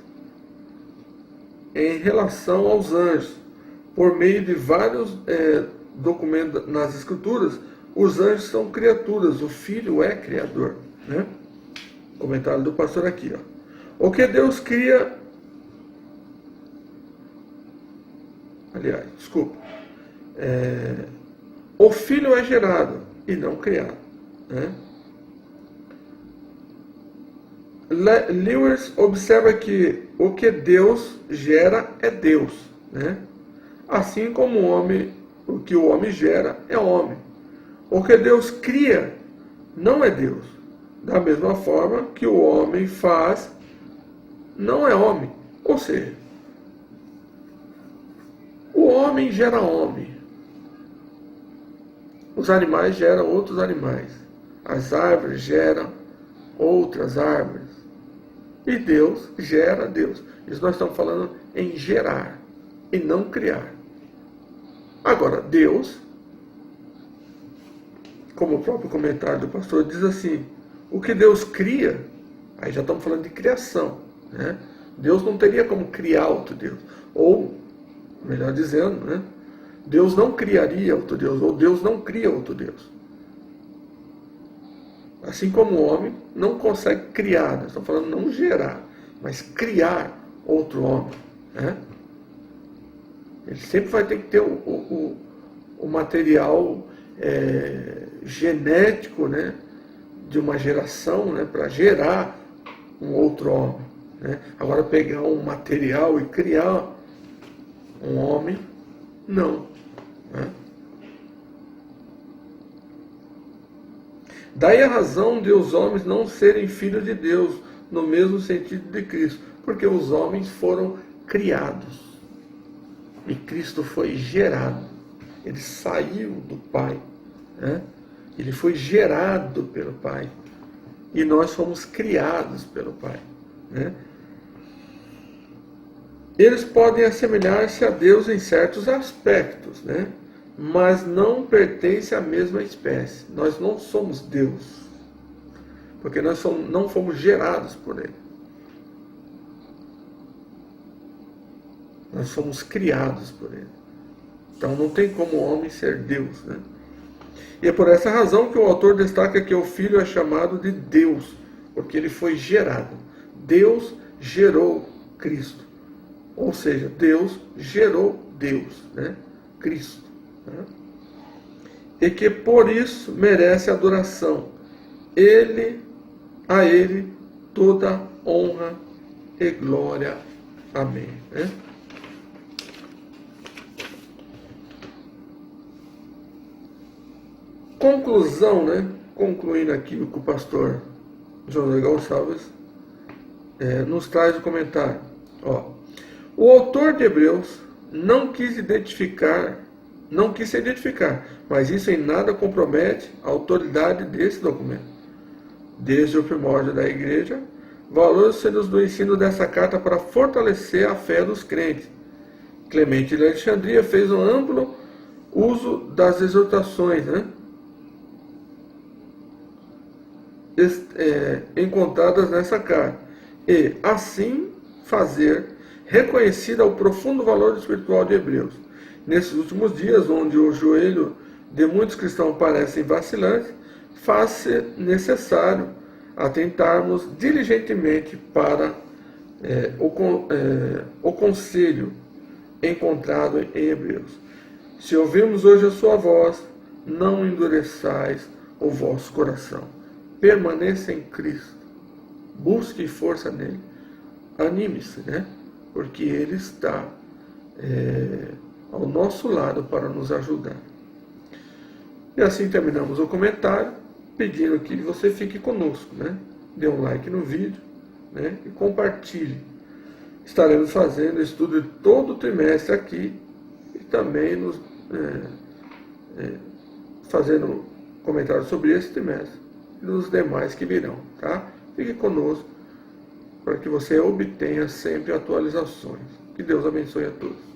em relação aos anjos. Por meio de vários documentos nas Escrituras, os anjos são criaturas, o Filho é criador, né? Comentário do pastor aqui, ó. O que Deus cria... Aliás, desculpa. O Filho é gerado e não criado, né? Lewis observa que o que Deus gera é Deus, né? Assim como o que o homem gera é homem. O que Deus cria não é Deus. Da mesma forma que o homem faz, não é homem. Ou seja, o homem gera homem. Os animais geram outros animais. As árvores geram outras árvores. E Deus gera Deus. Isso nós estamos falando em gerar e não criar. Agora, Deus, como o próprio comentário do pastor diz assim, o que Deus cria, aí já estamos falando de criação, né? Deus não teria como criar outro Deus. Ou, melhor dizendo, né, Deus não criaria outro Deus, ou Deus não cria outro Deus. Assim como o homem não consegue criar, nós estamos falando não gerar, mas criar outro homem, né? Ele sempre vai ter que ter o material genético, né, de uma geração, né, para gerar um outro homem, né? Agora pegar um material e criar Um homem, não. Né? Daí a razão de os homens não serem filhos de Deus, no mesmo sentido de Cristo, porque os homens foram criados e Cristo foi gerado. Ele saiu do Pai, né? Ele foi gerado pelo Pai e nós fomos criados pelo Pai, né? Eles podem assemelhar-se a Deus em certos aspectos, né? Mas não pertencem à mesma espécie. Nós não somos Deus, porque nós não fomos gerados por Ele. Nós fomos criados por Ele. Então não tem como o homem ser Deus, né? E é por essa razão que o autor destaca que o Filho é chamado de Deus, porque ele foi gerado. Deus gerou Cristo. Ou seja, Deus gerou Deus, né? Cristo. Né? E que por isso merece adoração. A Ele toda honra e glória. Amém. Né? Conclusão, né? Concluindo aqui o que o pastor José Gonçalves nos traz o comentário. Ó, o autor de Hebreus não quis se identificar, mas isso em nada compromete a autoridade desse documento. Desde o primórdio da igreja, valores-se do ensino dessa carta para fortalecer a fé dos crentes. Clemente de Alexandria fez um amplo uso das exortações, né? Encontradas nessa carta, e assim fazer reconhecida o profundo valor espiritual de Hebreus. Nesses últimos dias, onde o joelho de muitos cristãos parecem vacilantes, faz-se necessário atentarmos diligentemente para o conselho encontrado em Hebreus. Se ouvirmos hoje a sua voz, não endureçais o vosso coração. Permaneça em Cristo. Busque força nele. Anime-se, né? Porque Ele está ao nosso lado para nos ajudar. E assim terminamos o comentário, pedindo que você fique conosco, né? Dê um like no vídeo, né? E compartilhe. Estaremos fazendo estudo de todo o trimestre aqui e também fazendo comentários sobre esse trimestre e nos demais que virão, tá? Fique conosco para que você obtenha sempre atualizações. Que Deus abençoe a todos.